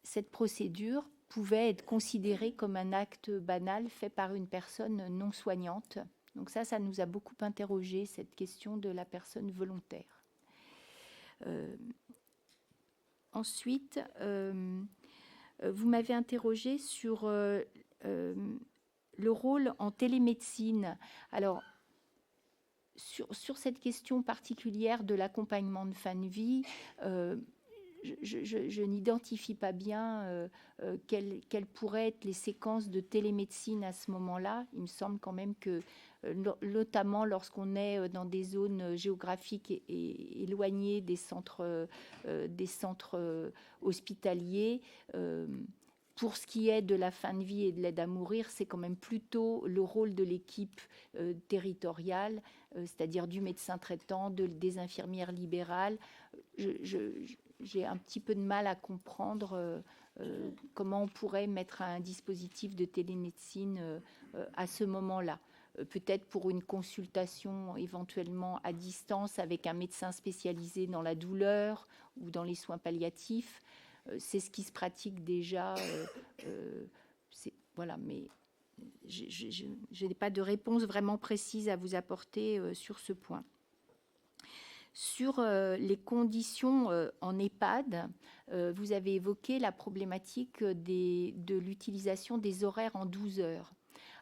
cette procédure pouvait être considérée comme un acte banal fait par une personne non soignante. Donc ça nous a beaucoup interrogé, cette question de la personne volontaire. Ensuite, vous m'avez interrogé sur le rôle en télémédecine. Alors, sur cette question particulière de l'accompagnement de fin de vie, je n'identifie pas bien quelles pourraient être les séquences de télémédecine à ce moment-là. Il me semble quand même que, notamment lorsqu'on est dans des zones géographiques éloignées des centres hospitaliers, pour ce qui est de la fin de vie et de l'aide à mourir, c'est quand même plutôt le rôle de l'équipe territoriale, c'est-à-dire du médecin traitant, des infirmières libérales. J'ai un petit peu de mal à comprendre comment on pourrait mettre un dispositif de télémédecine à ce moment-là. Peut-être pour une consultation éventuellement à distance avec un médecin spécialisé dans la douleur ou dans les soins palliatifs. C'est ce qui se pratique déjà. Voilà, mais je n'ai pas de réponse vraiment précise à vous apporter sur ce point. Sur les conditions en EHPAD, vous avez évoqué la problématique de l'utilisation des horaires en 12 heures.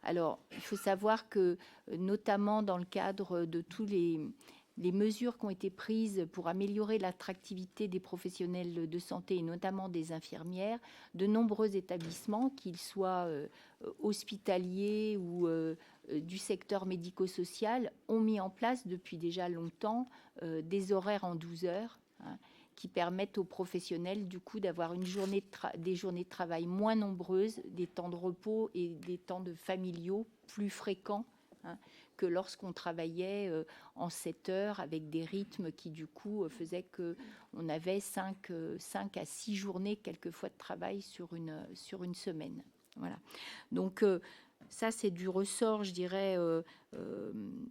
Alors, il faut savoir que, notamment dans le cadre de tous les mesures qui ont été prises pour améliorer l'attractivité des professionnels de santé et notamment des infirmières, de nombreux établissements, qu'ils soient hospitaliers ou du secteur médico-social, ont mis en place depuis déjà longtemps des horaires en 12 heures, qui permettent aux professionnels du coup d'avoir des journées de travail moins nombreuses, des temps de repos et des temps de familiaux plus fréquents que lorsqu'on travaillait en 7 heures avec des rythmes qui du coup faisaient qu'on avait 5 à 6 journées quelquefois de travail sur une semaine. Voilà. Donc ça, c'est du ressort, je dirais,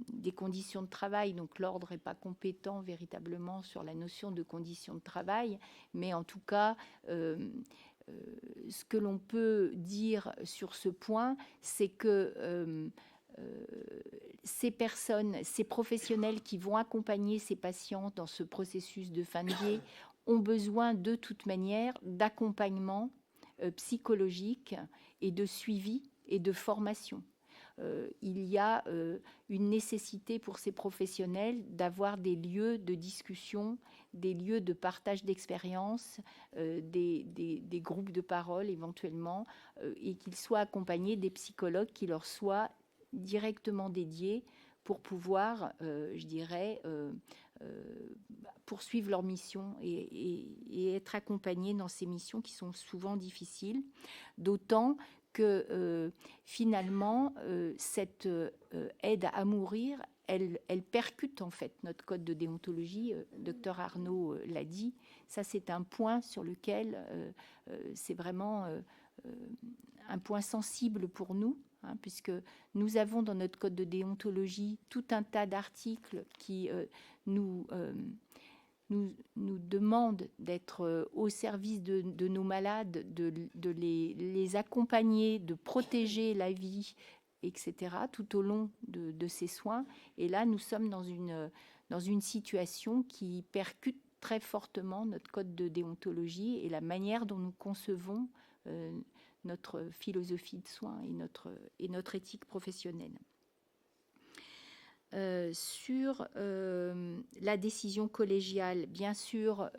des conditions de travail. Donc l'ordre n'est pas compétent véritablement sur la notion de conditions de travail, mais en tout cas, ce que l'on peut dire sur ce point, c'est que ces personnes, ces professionnels qui vont accompagner ces patients dans ce processus de fin de vie ont besoin de toute manière d'accompagnement psychologique et de suivi et de formation. Il y a une nécessité pour ces professionnels d'avoir des lieux de discussion, des lieux de partage d'expériences, des groupes de parole éventuellement, et qu'ils soient accompagnés des psychologues qui leur soient directement dédiés pour pouvoir, je dirais, poursuivre leur mission et être accompagnés dans ces missions qui sont souvent difficiles, d'autant que finalement, cette aide à mourir, elle percute en fait notre code de déontologie. Docteur Arnaud l'a dit. Ça, c'est un point sur lequel c'est vraiment un point sensible pour nous, puisque nous avons dans notre code de déontologie tout un tas d'articles qui nous demandent d'être au service de nos malades, de les accompagner, de protéger la vie, etc., tout au long de ces soins. Et là, nous sommes dans une situation qui percute très fortement notre code de déontologie et la manière dont nous concevons notre philosophie de soins et notre éthique professionnelle. Sur la décision collégiale, bien sûr,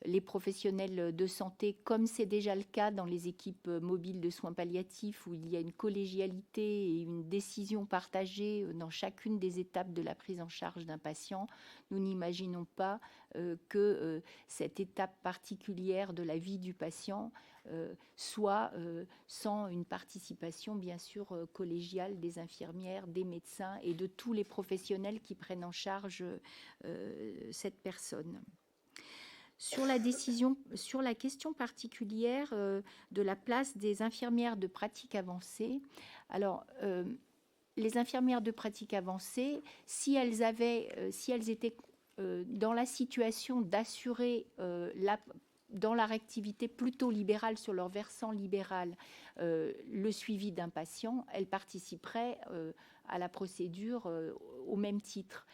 les professionnels de santé, comme c'est déjà le cas dans les équipes mobiles de soins palliatifs, où il y a une collégialité et une décision partagée dans chacune des étapes de la prise en charge d'un patient, nous n'imaginons pas que cette étape particulière de la vie du patient soit sans une participation bien sûr collégiale des infirmières, des médecins et de tous les professionnels qui prennent en charge cette personne. Sur la question particulière de la place des infirmières de pratique avancée, alors les infirmières de pratique avancée, si elles étaient dans la situation d'assurer dans leur activité plutôt libérale, sur leur versant libéral, le suivi d'un patient, elles participeraient à la procédure au même titre.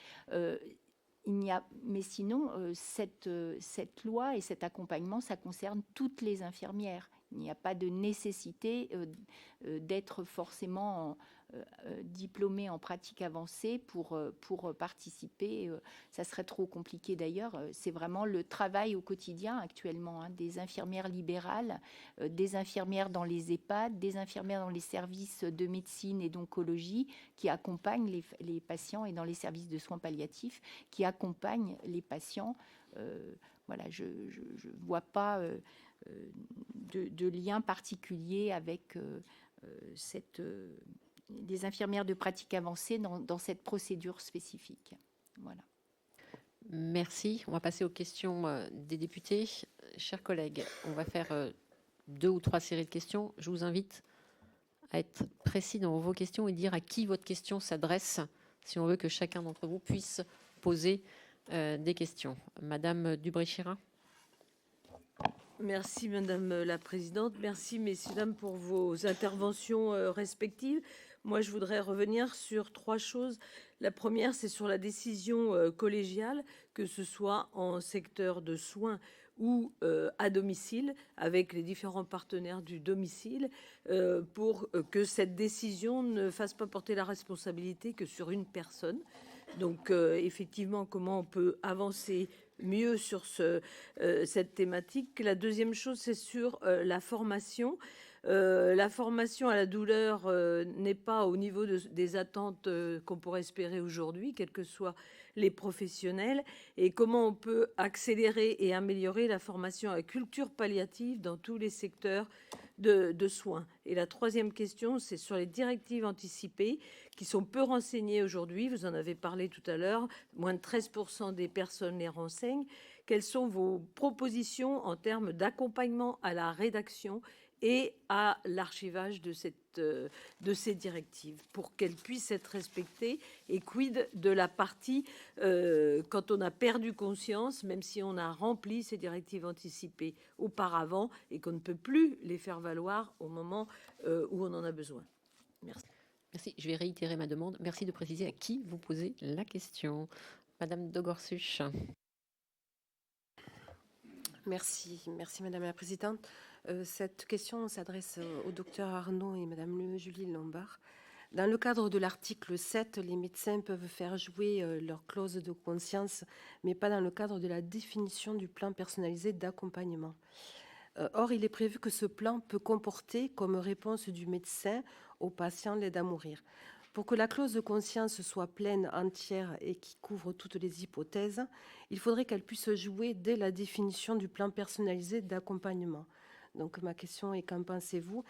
Mais sinon, cette loi et cet accompagnement, ça concerne toutes les infirmières Il n'y a pas de nécessité d'être forcément diplômé en pratique avancée pour participer. Ça serait trop compliqué d'ailleurs. C'est vraiment le travail au quotidien actuellement, hein, des infirmières libérales, des infirmières dans les EHPAD, des infirmières dans les services de médecine et d'oncologie qui accompagnent les patients, et dans les services de soins palliatifs qui accompagnent les patients. Voilà, je ne vois pas de lien particulier avec des infirmières de pratique avancée dans cette procédure spécifique. Voilà.
Merci. On va passer aux questions des députés. Chers collègues, on va faire 2 ou 3 séries de questions. Je vous invite à être précis dans vos questions et dire à qui votre question s'adresse, si on veut que chacun d'entre vous puisse poser des questions. Madame Dubré-Chirat.
Merci Madame la Présidente. Merci messieurs, dames pour vos interventions respectives. Moi, je voudrais revenir sur 3 choses. La première, c'est sur la décision collégiale, que ce soit en secteur de soins ou à domicile, avec les différents partenaires du domicile, pour que cette décision ne fasse pas porter la responsabilité que sur une personne. Donc, effectivement, comment on peut avancer mieux sur cette thématique. La deuxième chose, c'est sur la formation. La formation à la douleur n'est pas au niveau des attentes qu'on pourrait espérer aujourd'hui, quels que soient les professionnels, et comment on peut accélérer et améliorer la formation à la culture palliative dans tous les secteurs de soins. Et la troisième question, c'est sur les directives anticipées qui sont peu renseignées aujourd'hui. Vous en avez parlé tout à l'heure, moins de 13% des personnes les renseignent. Quelles sont vos propositions en termes d'accompagnement à la rédaction et à l'archivage de ces directives pour qu'elles puissent être respectées, et quid de la partie quand on a perdu conscience, même si on a rempli ces directives anticipées auparavant et qu'on ne peut plus les faire valoir au moment où on en a besoin. Merci.
Merci. Je vais réitérer ma demande. Merci de préciser à qui vous posez la question. Madame de Gorsuch.
Merci Madame la Présidente. Cette question s'adresse au docteur Arnaud et Madame Julie Lombard. Dans le cadre de l'article 7, les médecins peuvent faire jouer leur clause de conscience, mais pas dans le cadre de la définition du plan personnalisé d'accompagnement. Or, il est prévu que ce plan peut comporter comme réponse du médecin au patient l'aide à mourir. Pour que la clause de conscience soit pleine, entière et qui couvre toutes les hypothèses, il faudrait qu'elle puisse jouer dès la définition du plan personnalisé d'accompagnement. Donc ma question est, qu'en pensez-vous?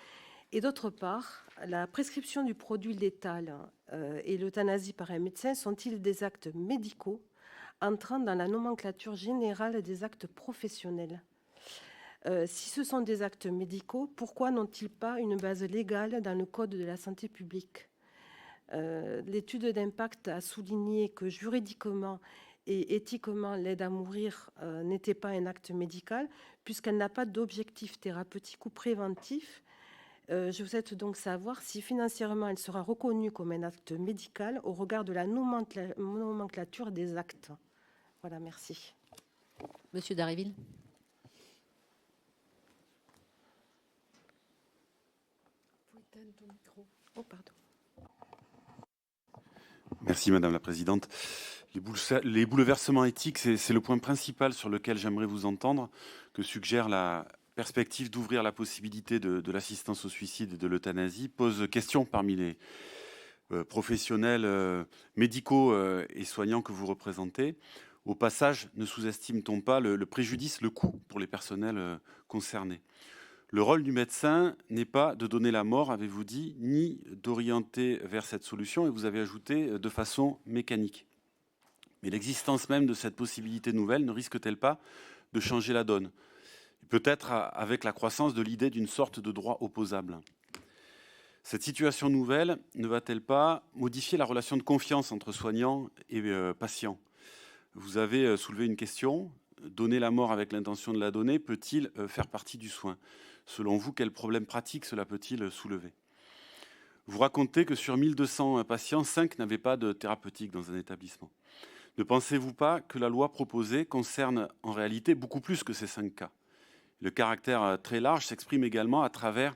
Et d'autre part, la prescription du produit létal et l'euthanasie par un médecin sont-ils des actes médicaux entrant dans la nomenclature générale des actes professionnels? Si ce sont des actes médicaux, pourquoi n'ont-ils pas une base légale dans le Code de la santé publique? L'étude d'impact a souligné que juridiquement et éthiquement, l'aide à mourir n'était pas un acte médical puisqu'elle n'a pas d'objectif thérapeutique ou préventif. Je souhaite donc savoir si financièrement elle sera reconnue comme un acte médical au regard de la nomenclature des actes. Voilà, merci.
Monsieur Dharréville.
Oh, pardon.
Merci Madame la Présidente. Les bouleversements éthiques, c'est le point principal sur lequel j'aimerais vous entendre, que suggère la perspective d'ouvrir la possibilité de l'assistance au suicide et de l'euthanasie, pose question parmi les professionnels médicaux et soignants que vous représentez. Au passage, ne sous-estime-t-on pas le préjudice, le coût pour les personnels concernés? Le rôle du médecin n'est pas de donner la mort, avez-vous dit, ni d'orienter vers cette solution, et vous avez ajouté de façon mécanique. Mais l'existence même de cette possibilité nouvelle ne risque-t-elle pas de changer la donne? Peut-être avec la croissance de l'idée d'une sorte de droit opposable. Cette situation nouvelle ne va-t-elle pas modifier la relation de confiance entre soignants et patients? Vous avez soulevé une question. Donner la mort avec l'intention de la donner peut-il faire partie du soin? Selon vous, quel problème pratique cela peut-il soulever? Vous racontez que sur 1200 patients, 5 n'avaient pas de thérapeutique dans un établissement. Ne pensez-vous pas que la loi proposée concerne en réalité beaucoup plus que ces 5 cas? Le caractère très large s'exprime également à travers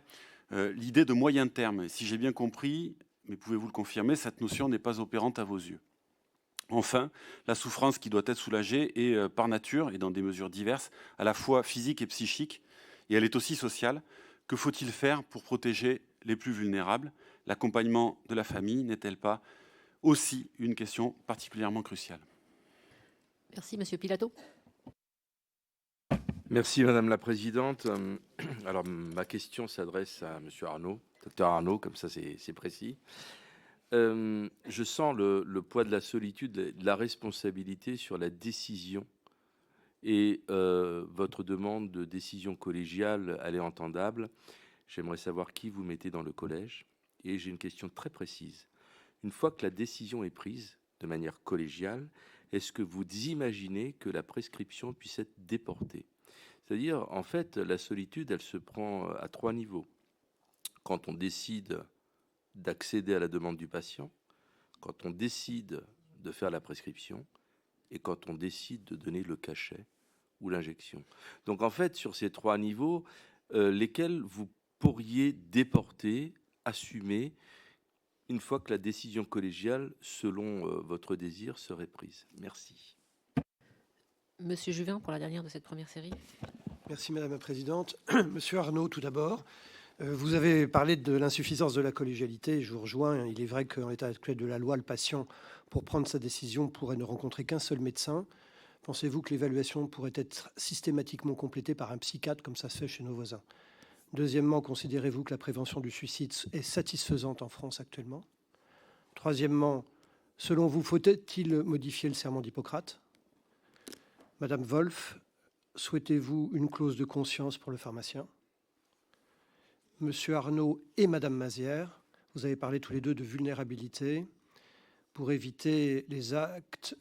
l'idée de moyen terme. Et si j'ai bien compris, mais pouvez-vous le confirmer, cette notion n'est pas opérante à vos yeux. Enfin, la souffrance qui doit être soulagée est par nature et dans des mesures diverses, à la fois physique et psychique, et elle est aussi sociale. Que faut-il faire pour protéger les plus vulnérables? L'accompagnement de la famille n'est-elle pas aussi une question particulièrement cruciale?
Merci, Monsieur Pilato.
Merci Madame la Présidente. Alors ma question s'adresse à Monsieur Arnaud, docteur Arnaud, comme ça c'est précis. Je sens le poids de la solitude, de la responsabilité sur la décision, et votre demande de décision collégiale, elle est entendable. J'aimerais savoir qui vous mettez dans le collège, et j'ai une question très précise. Une fois que la décision est prise de manière collégiale, est-ce que vous imaginez que la prescription puisse être déportée? C'est-à-dire, en fait, la solitude, elle se prend à 3 niveaux. Quand on décide d'accéder à la demande du patient, quand on décide de faire la prescription, et quand on décide de donner le cachet ou l'injection. Donc, en fait, sur ces 3 niveaux, lesquels vous pourriez déporter, assumer, une fois que la décision collégiale, selon votre désir, serait prise. Merci.
Monsieur Juvin, pour la dernière de cette première série.
Merci Madame la Présidente. Monsieur Arnaud, tout d'abord, vous avez parlé de l'insuffisance de la collégialité. Je vous rejoins. Il est vrai qu'en l'état actuel de la loi, le patient, pour prendre sa décision, pourrait ne rencontrer qu'un seul médecin. Pensez-vous que l'évaluation pourrait être systématiquement complétée par un psychiatre, comme ça se fait chez nos voisins? Deuxièmement, considérez-vous que la prévention du suicide est satisfaisante en France actuellement? Troisièmement, selon vous, faut-il modifier le serment d'Hippocrate? Madame Wolf, souhaitez-vous une clause de conscience pour le pharmacien? Monsieur Arnaud et Madame Mazière, vous avez parlé tous les deux de vulnérabilité. Pour éviter les actes,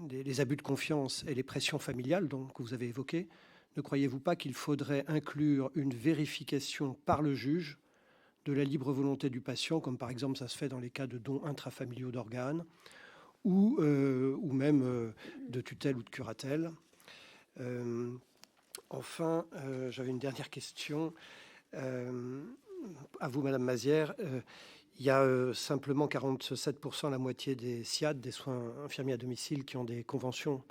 les abus de confiance et les pressions familiales donc, que vous avez évoquées, ne croyez-vous pas qu'il faudrait inclure une vérification par le juge de la libre volonté du patient, comme par exemple ça se fait dans les cas de dons intrafamiliaux d'organes, ou même de tutelle ou de curatelle? Enfin, j'avais une dernière question à vous, Madame Mazière. Il y a simplement 47%, la moitié des SIAD, des soins infirmiers à domicile, qui ont des conventions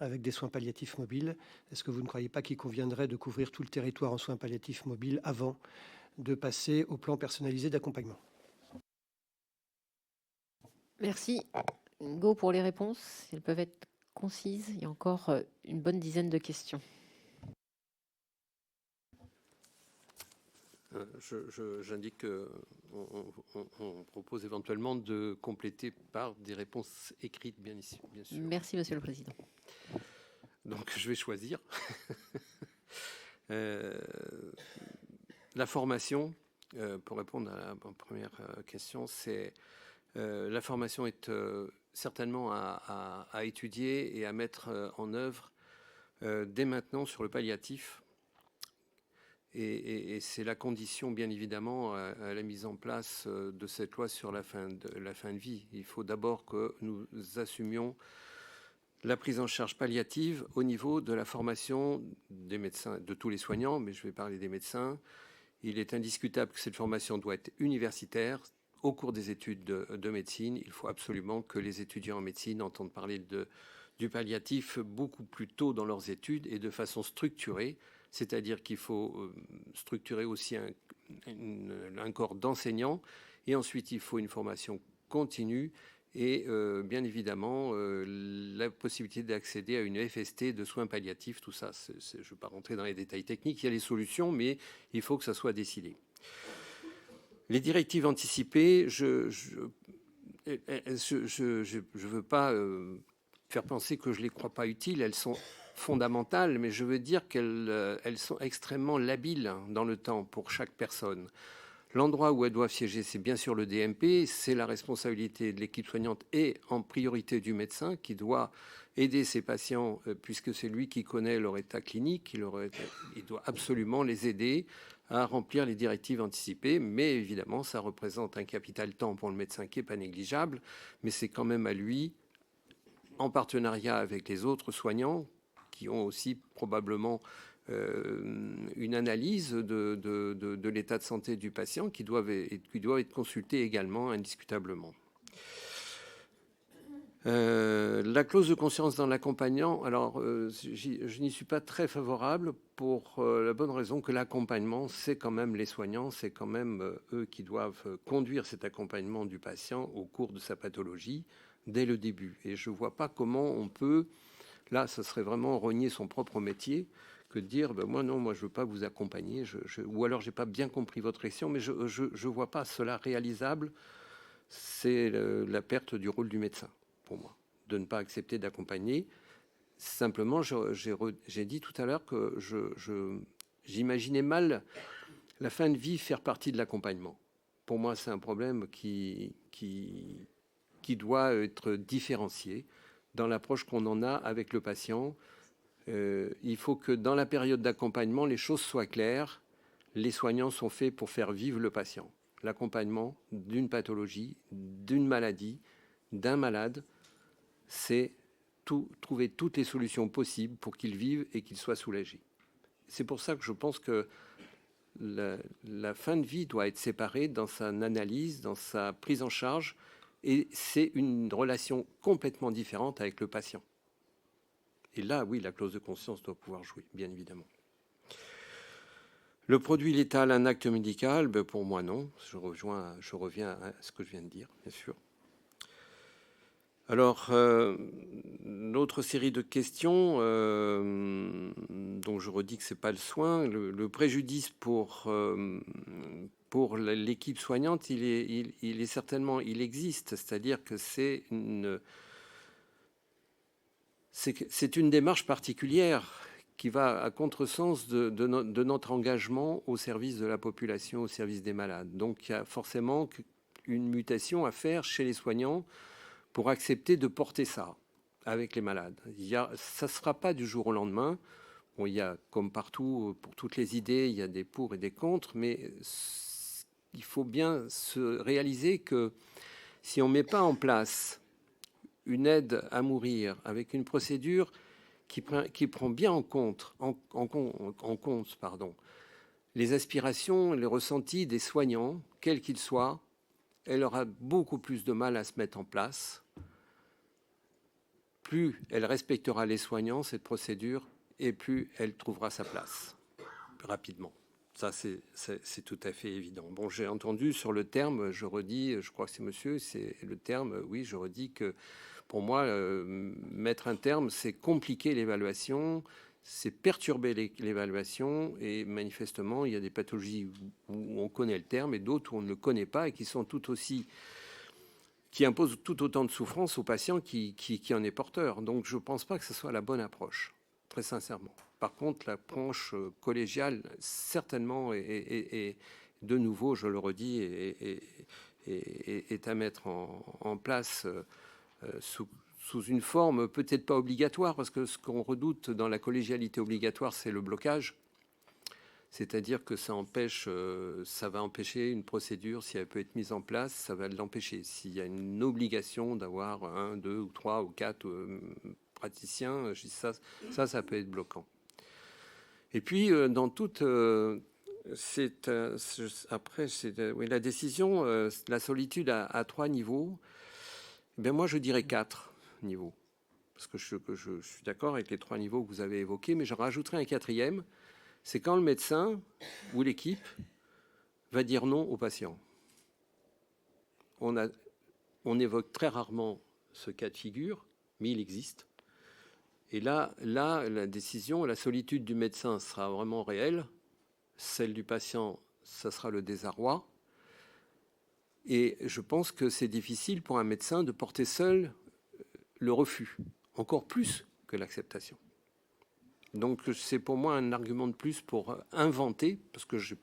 avec des soins palliatifs mobiles. Est-ce que vous ne croyez pas qu'il conviendrait de couvrir tout le territoire en soins palliatifs mobiles avant de passer au plan personnalisé d'accompagnement?
Merci. Go pour les réponses. Elles peuvent être concises. Il y a encore une bonne dizaine de questions.
J'indique qu'on propose éventuellement de compléter par des réponses écrites, bien sûr.
Merci, Monsieur le Président.
Donc, je vais choisir. La formation, pour répondre à la première question, c'est la formation est certainement à étudier et à mettre en œuvre dès maintenant sur le palliatif. Et c'est la condition, bien évidemment, à la mise en place de cette loi sur la fin de vie. Il faut d'abord que nous assumions la prise en charge palliative au niveau de la formation des médecins, de tous les soignants, mais je vais parler des médecins. Il est indiscutable que cette formation doit être universitaire. Au cours des études de médecine, il faut absolument que les étudiants en médecine entendent parler du palliatif beaucoup plus tôt dans leurs études et de façon structurée. C'est-à-dire qu'il faut structurer aussi un corps d'enseignants, et ensuite il faut une formation continue et bien évidemment la possibilité d'accéder à une FST de soins palliatifs. Tout ça, je ne vais pas rentrer dans les détails techniques, il y a les solutions, mais il faut que ça soit décidé. Les directives anticipées, je veux pas faire penser que je ne les crois pas utiles, elles sont fondamentales, mais je veux dire qu'elles sont extrêmement labiles dans le temps pour chaque personne. L'endroit où elles doivent siéger, c'est bien sûr le DMP, c'est la responsabilité de l'équipe soignante et en priorité du médecin qui doit aider ses patients, puisque c'est lui qui connaît leur état clinique, il doit absolument les aider à remplir les directives anticipées, mais évidemment, ça représente un capital temps pour le médecin qui n'est pas négligeable, mais c'est quand même à lui, en partenariat avec les autres soignants, qui ont aussi probablement une analyse de l'état de santé du patient qui doit être consultée également, indiscutablement. La clause de conscience dans l'accompagnant, alors je n'y suis pas très favorable pour la bonne raison que l'accompagnement, c'est quand même les soignants, c'est quand même eux qui doivent conduire cet accompagnement du patient au cours de sa pathologie dès le début. Et je ne vois pas comment on peut, là, ça serait vraiment renier son propre métier que de dire, ben moi non, moi je ne veux pas vous accompagner, ou alors je n'ai pas bien compris votre question, mais je ne vois pas cela réalisable. C'est la perte du rôle du médecin. Pour moi, de ne pas accepter d'accompagner. Simplement, j'ai dit tout à l'heure que j'imaginais mal la fin de vie faire partie de l'accompagnement. Pour moi, c'est un problème qui doit être différencié dans l'approche qu'on en a avec le patient. Il faut que dans la période d'accompagnement, les choses soient claires. Les soignants sont faits pour faire vivre le patient. L'accompagnement d'une pathologie, d'une maladie, d'un malade, c'est trouver toutes les solutions possibles pour qu'il vive et qu'il soit soulagé. C'est pour ça que je pense que la fin de vie doit être séparée dans sa analyse, dans sa prise en charge, et c'est une relation complètement différente avec le patient. Et là, oui, la clause de conscience doit pouvoir jouer, bien évidemment. Le produit létal, un acte médical, ben pour moi non. Je reviens à ce que je viens de dire, bien sûr. Alors, une autre série de questions, dont je redis que ce n'est pas le soin. Le préjudice pour l'équipe soignante, il est certainement, il existe. C'est-à-dire que c'est une démarche particulière qui va à contresens de notre engagement au service de la population, au service des malades. Donc, il y a forcément une mutation à faire chez les soignants pour accepter de porter ça avec les malades. Ça ne sera pas du jour au lendemain. Bon, il y a, comme partout, pour toutes les idées, il y a des pour et des contre, mais il faut bien se réaliser que si on ne met pas en place une aide à mourir avec une procédure qui prend bien en compte les aspirations, les ressentis des soignants, quels qu'ils soient, elle aura beaucoup plus de mal à se mettre en place. Plus elle respectera les soignants, cette procédure, et plus elle trouvera sa place rapidement. Ça, c'est tout à fait évident. Bon, j'ai entendu sur le terme, je redis, je crois que c'est monsieur, c'est le terme, oui, je redis que pour moi, mettre un terme, c'est compliquer l'évaluation, c'est perturber l'évaluation, et manifestement, il y a des pathologies où on connaît le terme et d'autres où on ne le connaît pas et qui sont qui imposent tout autant de souffrance aux patients qui en est porteur. Donc, je ne pense pas que ce soit la bonne approche, très sincèrement. Par contre, l'approche collégiale, certainement, et de nouveau, je le redis, est à mettre en place sous une forme peut-être pas obligatoire, parce que ce qu'on redoute dans la collégialité obligatoire, c'est le blocage. C'est-à-dire que ça va empêcher une procédure, si elle peut être mise en place, ça va l'empêcher. S'il y a une obligation d'avoir 1, 2 ou 3 ou 4 praticiens, ça peut être bloquant. Et puis, dans toute... la décision, la solitude à 3 niveaux, ben moi je dirais 4 niveaux. Parce que je suis d'accord avec les 3 niveaux que vous avez évoqués, mais j'en rajouterai un 4e, c'est quand le médecin ou l'équipe va dire non au patient. On évoque très rarement ce cas de figure, mais il existe. Et là, la décision, la solitude du médecin sera vraiment réelle. Celle du patient, ça sera le désarroi. Et je pense que c'est difficile pour un médecin de porter seul le refus, encore plus que l'acceptation. Donc c'est pour moi un argument de plus pour inventer, parce que je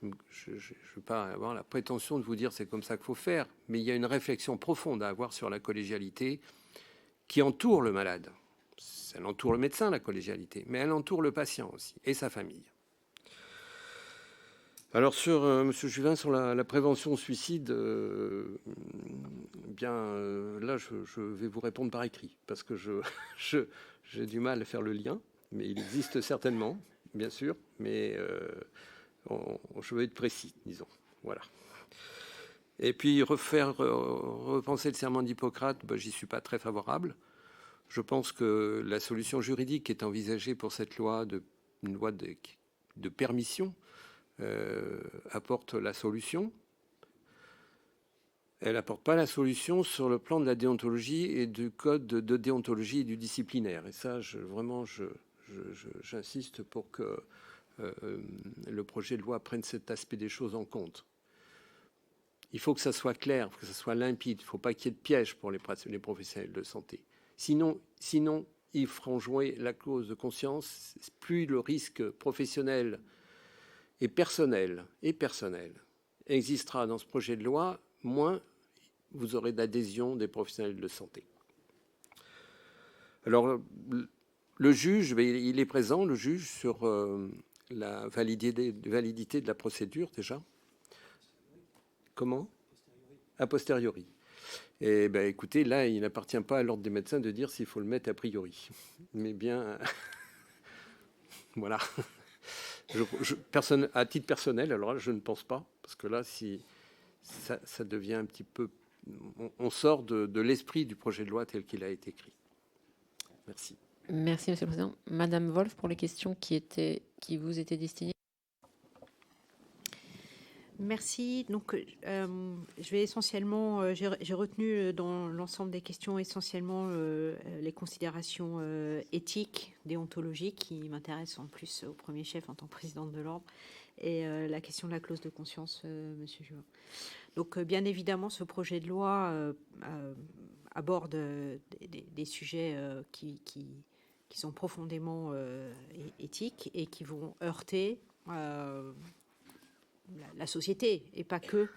ne veux pas avoir la prétention de vous dire c'est comme ça qu'il faut faire, mais il y a une réflexion profonde à avoir sur la collégialité qui entoure le malade. Elle entoure le médecin, la collégialité, mais elle entoure le patient aussi, et sa famille. Alors, Monsieur Juvin, sur la prévention au suicide, là, je vais vous répondre par écrit, parce que j'ai du mal à faire le lien, mais il existe certainement, bien sûr, mais je veux être précis, disons. Voilà. Et puis repenser le serment d'Hippocrate, j'y suis pas très favorable. Je pense que la solution juridique qui est envisagée pour cette loi, une loi de permission, apporte la solution. Elle n'apporte pas la solution sur le plan de la déontologie et du code de déontologie et du disciplinaire. Et ça, j'insiste pour que le projet de loi prenne cet aspect des choses en compte. Il faut que ça soit clair, que ça soit limpide. Il ne faut pas qu'il y ait de pièges pour les professionnels de santé. Sinon, ils feront jouer la clause de conscience. Plus le risque professionnel et personnel existera dans ce projet de loi, moins vous aurez d'adhésion des professionnels de santé. Alors, le juge, il est présent, le juge, sur la validité de la procédure, déjà. Comment ? A posteriori. Et écoutez, là, il n'appartient pas à l'ordre des médecins de dire s'il faut le mettre a priori. Mais bien, voilà. À titre personnel, alors là, je ne pense pas, parce que là, si ça devient un petit peu... On sort de l'esprit du projet de loi tel qu'il a été écrit. Merci.
Merci, Monsieur le Président. Madame Wolf, pour les questions qui vous étaient destinées.
Merci. Donc, je vais essentiellement, j'ai retenu dans l'ensemble des questions essentiellement les considérations éthiques, déontologiques, qui m'intéressent en plus au premier chef en tant que présidente de l'ordre, et la question de la clause de conscience, Monsieur Juvin. Donc, bien évidemment, ce projet de loi aborde des sujets qui sont profondément éthiques et qui vont heurter la société et pas que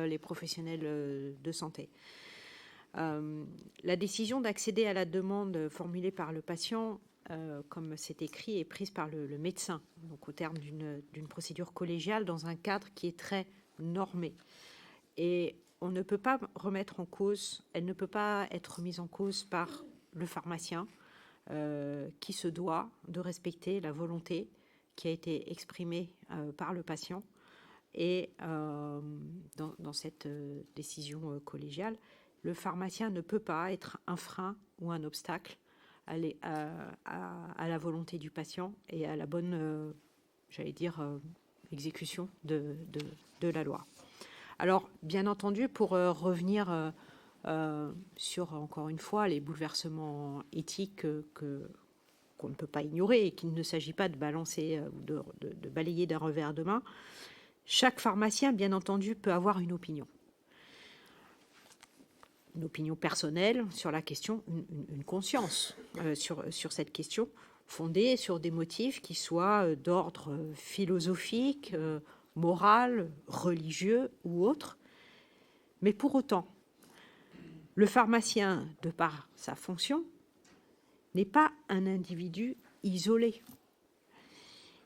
les professionnels de santé. La décision d'accéder à la demande formulée par le patient, comme c'est écrit, est prise par le médecin, donc au terme d'une procédure collégiale dans un cadre qui est très normé. Et on ne peut pas remettre en cause, elle ne peut pas être mise en cause par le pharmacien qui se doit de respecter la volonté qui a été exprimée par le patient. Et dans cette décision collégiale, le pharmacien ne peut pas être un frein ou un obstacle à la volonté du patient et à la bonne, exécution de la loi. Alors, bien entendu, pour revenir sur, encore une fois, les bouleversements éthiques qu'on ne peut pas ignorer et qu'il ne s'agit pas de balancer ou de balayer d'un revers de main, chaque pharmacien, bien entendu, peut avoir une opinion personnelle sur la question, une conscience sur cette question, fondée sur des motifs qui soient d'ordre philosophique, moral, religieux ou autre. Mais pour autant, le pharmacien, de par sa fonction, n'est pas un individu isolé.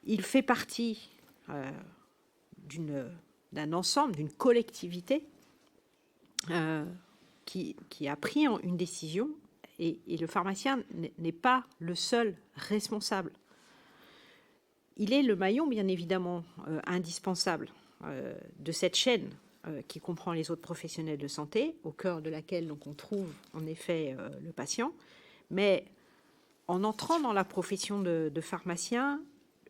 Il fait partie d'un ensemble, d'une collectivité qui a pris une décision et le pharmacien n'est pas le seul responsable. Il est le maillon, bien évidemment, indispensable de cette chaîne qui comprend les autres professionnels de santé, au cœur de laquelle donc, on trouve en effet le patient. Mais en entrant dans la profession de pharmacien,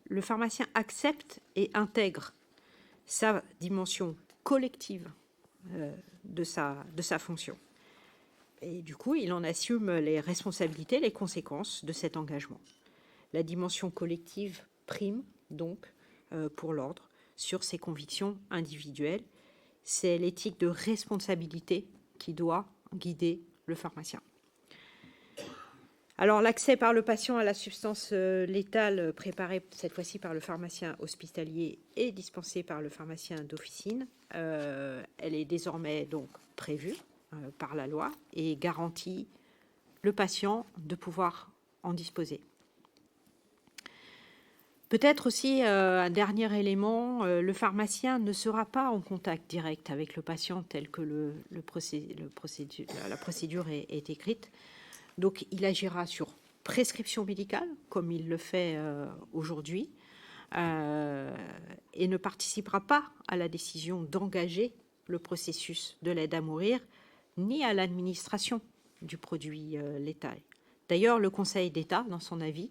le pharmacien accepte et intègre sa dimension collective de sa fonction. Et du coup, il en assume les responsabilités, les conséquences de cet engagement. La dimension collective prime donc pour l'ordre sur ses convictions individuelles. C'est l'éthique de responsabilité qui doit guider le pharmacien. Alors, l'accès par le patient à la substance létale préparée cette fois-ci par le pharmacien hospitalier et dispensée par le pharmacien d'officine, elle est désormais donc prévue par la loi et garantit le patient de pouvoir en disposer. Peut-être aussi un dernier élément, le pharmacien ne sera pas en contact direct avec le patient tel que la procédure est écrite. Donc, il agira sur prescription médicale, comme il le fait aujourd'hui, et ne participera pas à la décision d'engager le processus de l'aide à mourir, ni à l'administration du produit létal. D'ailleurs, le Conseil d'État, dans son avis,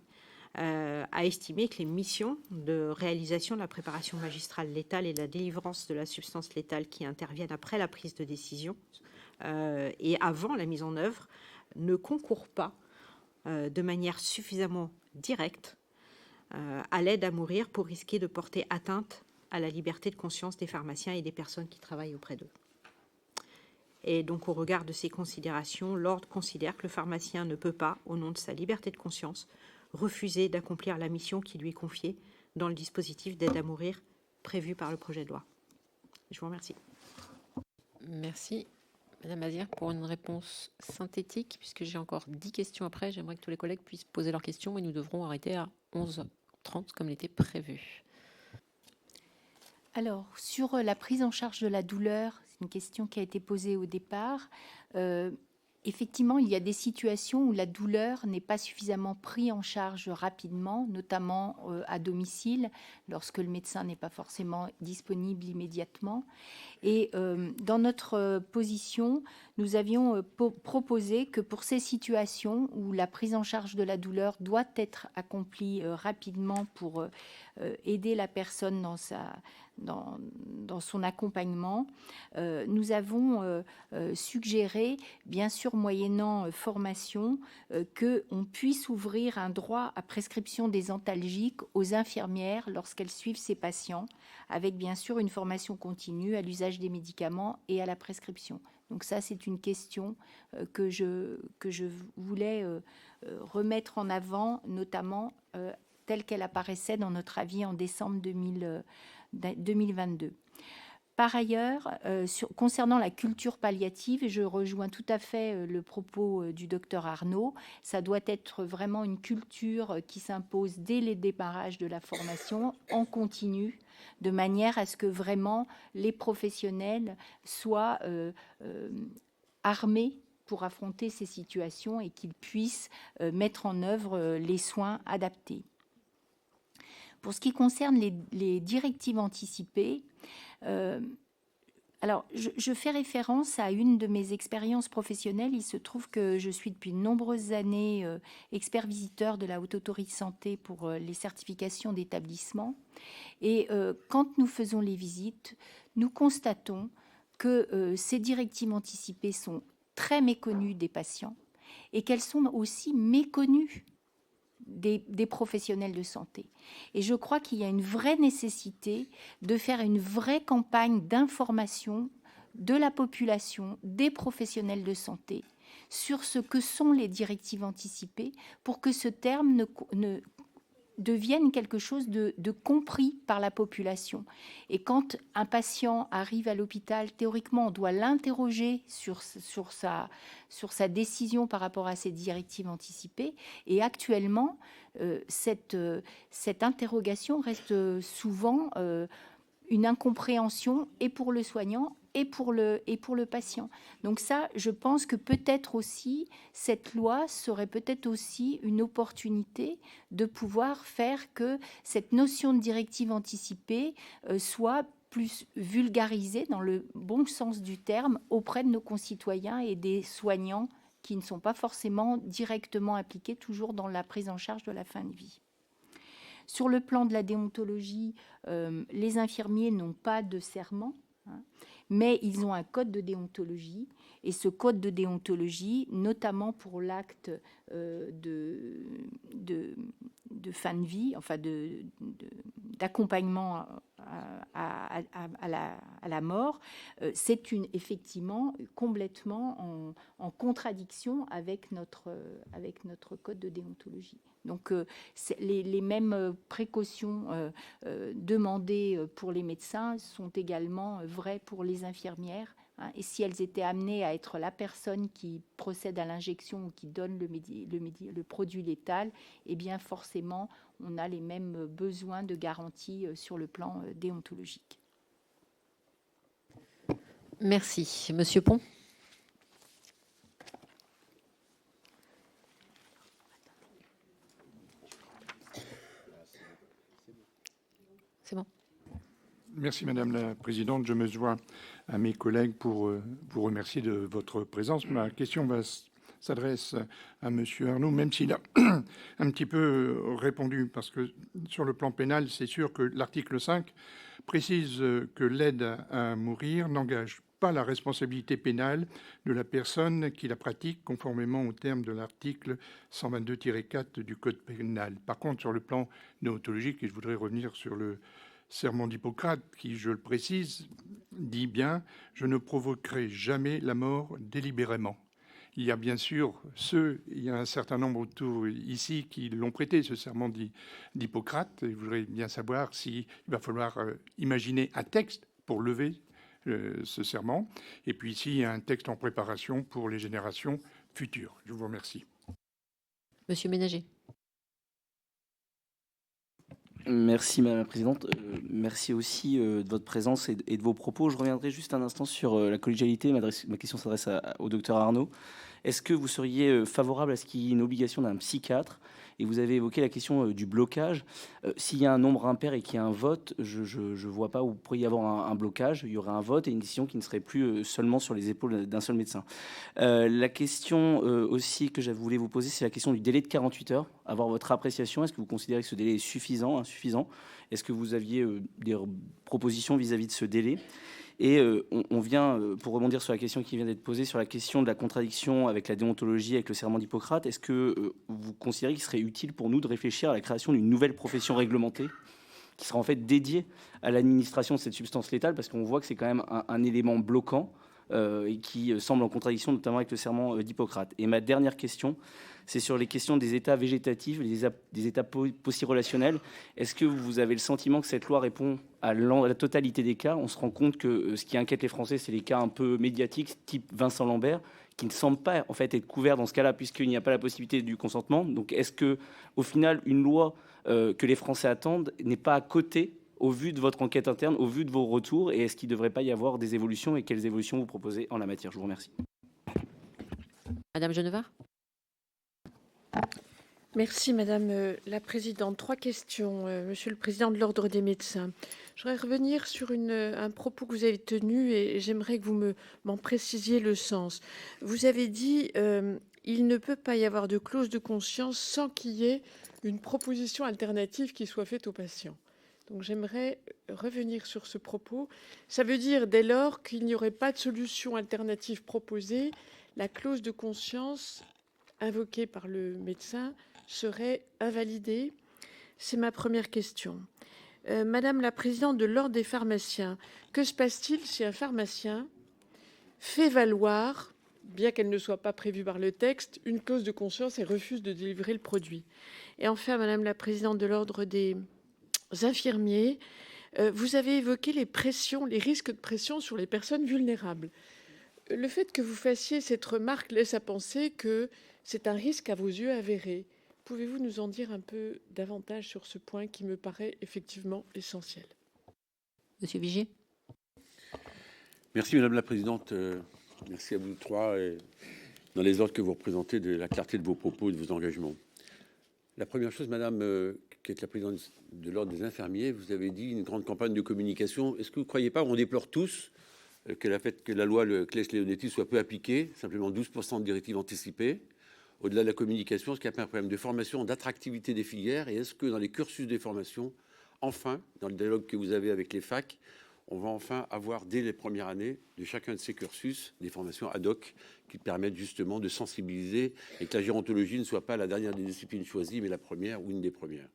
a estimé que les missions de réalisation de la préparation magistrale létale et de la délivrance de la substance létale qui interviennent après la prise de décision et avant la mise en œuvre ne concourent pas de manière suffisamment directe à l'aide à mourir pour risquer de porter atteinte à la liberté de conscience des pharmaciens et des personnes qui travaillent auprès d'eux. Et donc, au regard de ces considérations, l'Ordre considère que le pharmacien ne peut pas, au nom de sa liberté de conscience, refuser d'accomplir la mission qui lui est confiée dans le dispositif d'aide à mourir prévu par le projet de loi. Je vous remercie.
Merci. Madame Mazière, pour une réponse synthétique, puisque j'ai encore 10 questions après, j'aimerais que tous les collègues puissent poser leurs questions et nous devrons arrêter à 11h30 comme l'était prévu.
Alors, sur la prise en charge de la douleur, c'est une question qui a été posée au départ. Effectivement, il y a des situations où la douleur n'est pas suffisamment prise en charge rapidement, notamment à domicile, lorsque le médecin n'est pas forcément disponible immédiatement. Et dans notre position, nous avions proposé que pour ces situations où la prise en charge de la douleur doit être accomplie rapidement pour aider la personne dans son accompagnement, nous avons suggéré, bien sûr moyennant formation, qu'on puisse ouvrir un droit à prescription des antalgiques aux infirmières lorsqu'elles suivent ces patients, avec bien sûr une formation continue à l'usage des médicaments et à la prescription. Donc ça, c'est une question que je voulais remettre en avant, notamment telle qu'elle apparaissait dans notre avis en décembre 2022. Par ailleurs, concernant la culture palliative, je rejoins tout à fait le propos du docteur Arnaud. Ça doit être vraiment une culture qui s'impose dès les démarrages de la formation, en continu, de manière à ce que vraiment les professionnels soient armés pour affronter ces situations et qu'ils puissent mettre en œuvre les soins adaptés. Pour ce qui concerne les directives anticipées, alors je fais référence à une de mes expériences professionnelles. Il se trouve que je suis depuis de nombreuses années expert visiteur de la Haute Autorité de Santé pour les certifications d'établissement. Et quand nous faisons les visites, nous constatons que ces directives anticipées sont très méconnues des patients et qu'elles sont aussi méconnues des professionnels de santé. Et je crois qu'il y a une vraie nécessité de faire une vraie campagne d'information de la population, des professionnels de santé, sur ce que sont les directives anticipées, pour que ce terme ne devienne quelque chose de compris par la population. Et quand un patient arrive à l'hôpital, théoriquement, on doit l'interroger sur sa décision par rapport à ces directives anticipées. Et actuellement, cette interrogation reste souvent une incompréhension et pour le soignant et pour le patient. Donc ça, je pense que peut-être aussi, cette loi serait peut-être aussi une opportunité de pouvoir faire que cette notion de directive anticipée soit plus vulgarisée dans le bon sens du terme auprès de nos concitoyens et des soignants qui ne sont pas forcément directement impliqués toujours dans la prise en charge de la fin de vie. Sur le plan de la déontologie, les infirmiers n'ont pas de serment, mais ils ont un code de déontologie. Et ce code de déontologie, notamment pour l'acte de fin de vie, enfin d'accompagnement à la mort, c'est effectivement complètement en contradiction avec notre code de déontologie. Donc, les mêmes précautions demandées pour les médecins sont également vraies pour les infirmières. Et si elles étaient amenées à être la personne qui procède à l'injection ou qui donne le produit létal, eh bien forcément, on a les mêmes besoins de garantie sur le plan déontologique.
Merci. Monsieur Pont.
Merci Madame la Présidente. Je me joins à mes collègues pour vous remercier de votre présence. Ma question s'adresse à Monsieur Arnaud, même s'il a un petit peu répondu, parce que sur le plan pénal, c'est sûr que l'article 5 précise que l'aide à mourir n'engage pas la responsabilité pénale de la personne qui la pratique, conformément aux termes de l'article 122-4 du Code pénal. Par contre, sur le plan déontologique, et je voudrais revenir sur le serment d'Hippocrate, qui, je le précise, dit bien « Je ne provoquerai jamais la mort délibérément ». Il y a bien sûr il y a un certain nombre autour ici qui l'ont prêté, ce serment d'Hippocrate. Et je voudrais bien savoir s'il va falloir imaginer un texte pour lever ce serment. Et puis ici, il y a un texte en préparation pour les générations futures. Je vous remercie.
Monsieur Ménager.
Merci Madame la Présidente. Merci aussi de votre présence et de vos propos. Je reviendrai juste un instant sur la collégialité. Ma question s'adresse au docteur Arnaud. Est-ce que vous seriez favorable à ce qu'il y ait une obligation d'un psychiatre? Et vous avez évoqué la question du blocage. S'il y a un nombre impair et qu'il y a un vote, je ne vois pas où il pourrait y avoir un blocage. Il y aurait un vote et une décision qui ne serait plus seulement sur les épaules d'un seul médecin. La question aussi que je voulais vous poser, c'est la question du délai de 48 heures. Avoir votre appréciation. Est-ce que vous considérez que ce délai est suffisant, insuffisant? Est-ce que vous aviez des propositions vis-à-vis de ce délai? Et on vient, pour rebondir sur la question qui vient d'être posée, sur la question de la contradiction avec la déontologie, avec le serment d'Hippocrate, est-ce que vous considérez qu'il serait utile pour nous de réfléchir à la création d'une nouvelle profession réglementée qui sera en fait dédiée à l'administration de cette substance létale, parce qu'on voit que c'est quand même un élément bloquant et qui semble en contradiction notamment avec le serment d'Hippocrate. Et ma dernière question, c'est sur les questions des états végétatifs, des états post-relationnels. Est-ce que vous avez le sentiment que cette loi répond à la totalité des cas? On se rend compte que ce qui inquiète les Français, c'est les cas un peu médiatiques, type Vincent Lambert, qui ne semblent pas en fait être couverts dans ce cas-là, puisqu'il n'y a pas la possibilité du consentement. Donc est-ce que, au final, une loi que les Français attendent n'est pas à côté au vu de votre enquête interne, au vu de vos retours, et est-ce qu'il ne devrait pas y avoir des évolutions, et quelles évolutions vous proposez en la matière? Je vous remercie.
Madame Genevard.
Merci Madame la Présidente. 3 questions, Monsieur le Président de l'Ordre des médecins. Je voudrais revenir sur un propos que vous avez tenu et j'aimerais que vous m'en précisiez le sens. Vous avez dit il ne peut pas y avoir de clause de conscience sans qu'il y ait une proposition alternative qui soit faite aux patients. Donc j'aimerais revenir sur ce propos. Ça veut dire dès lors qu'il n'y aurait pas de solution alternative proposée, la clause de conscience invoquée par le médecin serait invalidée? C'est ma première question. Madame la Présidente de l'Ordre des pharmaciens, que se passe-t-il si un pharmacien fait valoir, bien qu'elle ne soit pas prévue par le texte, une clause de conscience et refuse de délivrer le produit? Et enfin, Madame la Présidente de l'Ordre des infirmiers, vous avez évoqué les risques de pression sur les personnes vulnérables. Le fait que vous fassiez cette remarque laisse à penser que c'est un risque à vos yeux avéré. Pouvez-vous nous en dire un peu davantage sur ce point qui me paraît effectivement essentiel?
Monsieur Vigier.
Merci Madame la Présidente. Merci à vous trois, et dans les ordres que vous représentez, de la clarté de vos propos et de vos engagements. La première chose, Madame, qui est la Présidente de l'Ordre des infirmiers, vous avez dit une grande campagne de communication. Est-ce que vous ne croyez pas, on déplore tous, que la loi Claes-Leonetti soit peu appliquée, simplement 12% de directives anticipées? Au-delà de la communication, est-ce qu'il n'y a pas un problème de formation, d'attractivité des filières? Et est-ce que dans les cursus de formation, enfin, dans le dialogue que vous avez avec les facs, on va enfin avoir, dès les premières années de chacun de ces cursus, des formations ad hoc qui permettent justement de sensibiliser et que la gérontologie ne soit pas la dernière des disciplines choisies, mais la première ou une des premières?